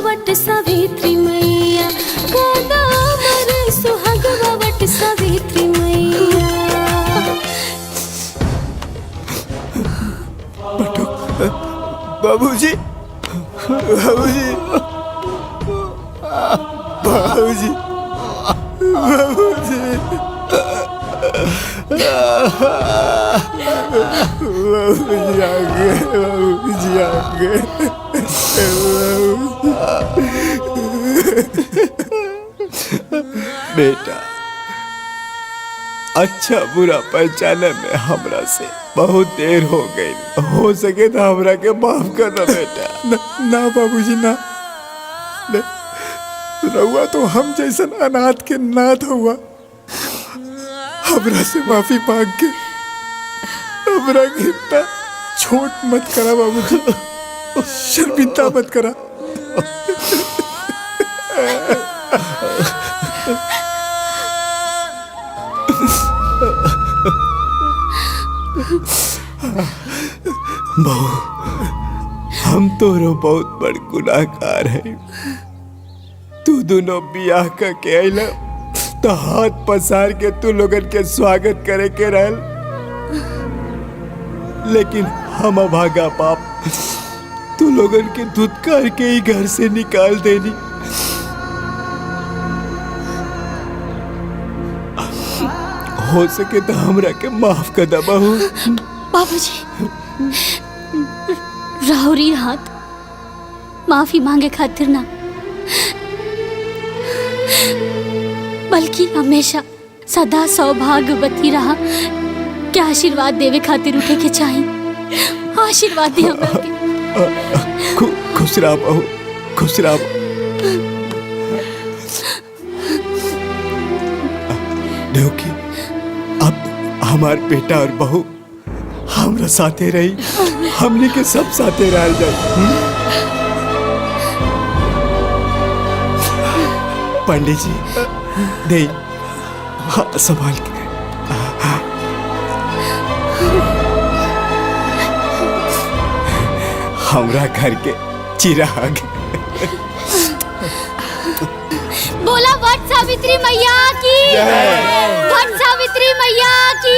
वट सावित्री मैया कादा अमर सुहागवा वट सावित्री मैया। बाबूजी बाबूजी बाबूजी बाबूजी बाबूजी आ गए बाबूजी आ गए। बेटा अच्छा बुरा पहचाने में हमरा से बहुत देर हो गई, हो सके तो हमरा के माफ कर दो बेटा। ना बाबूजी ना, रहुआ तो हम जैसन अनाथ के नाथ हुआ। हमरा से माफी मांग के हमरा के इतना छोट मत करा बाबूजी, शर्मिंदा मत करा। बहू हम तोरो बहुत बड़ गुनाहगार है। तू दोनों बियाह का के आइला तो हाथ पसार के तू लोगन के स्वागत करे के रहल, लेकिन हम अभागा बाप तू लोगन के धुतकार के ही घर से निकाल देनी। हो सके तो हमरा के माफ कर दा बहू। बाबूजी राहुरी हाथ माफी मांगे खातिर ना, बल्कि हमेशा सदा सौभाग्यवती रहा के आशीर्वाद देवे खातिर उठे के चाहिए। आशीर्वाद दे हमरा के। खुश रह बहू, खुश रह। देखी अब हमार बेटा और बहू हमरा साथे रही, हमने के सब साथे रह जाए। पंडित जी दे हाँ, संभाल के। हमरा घर के चिराग। बोला वट सावित्री मैया की, वट सावित्री मैया की।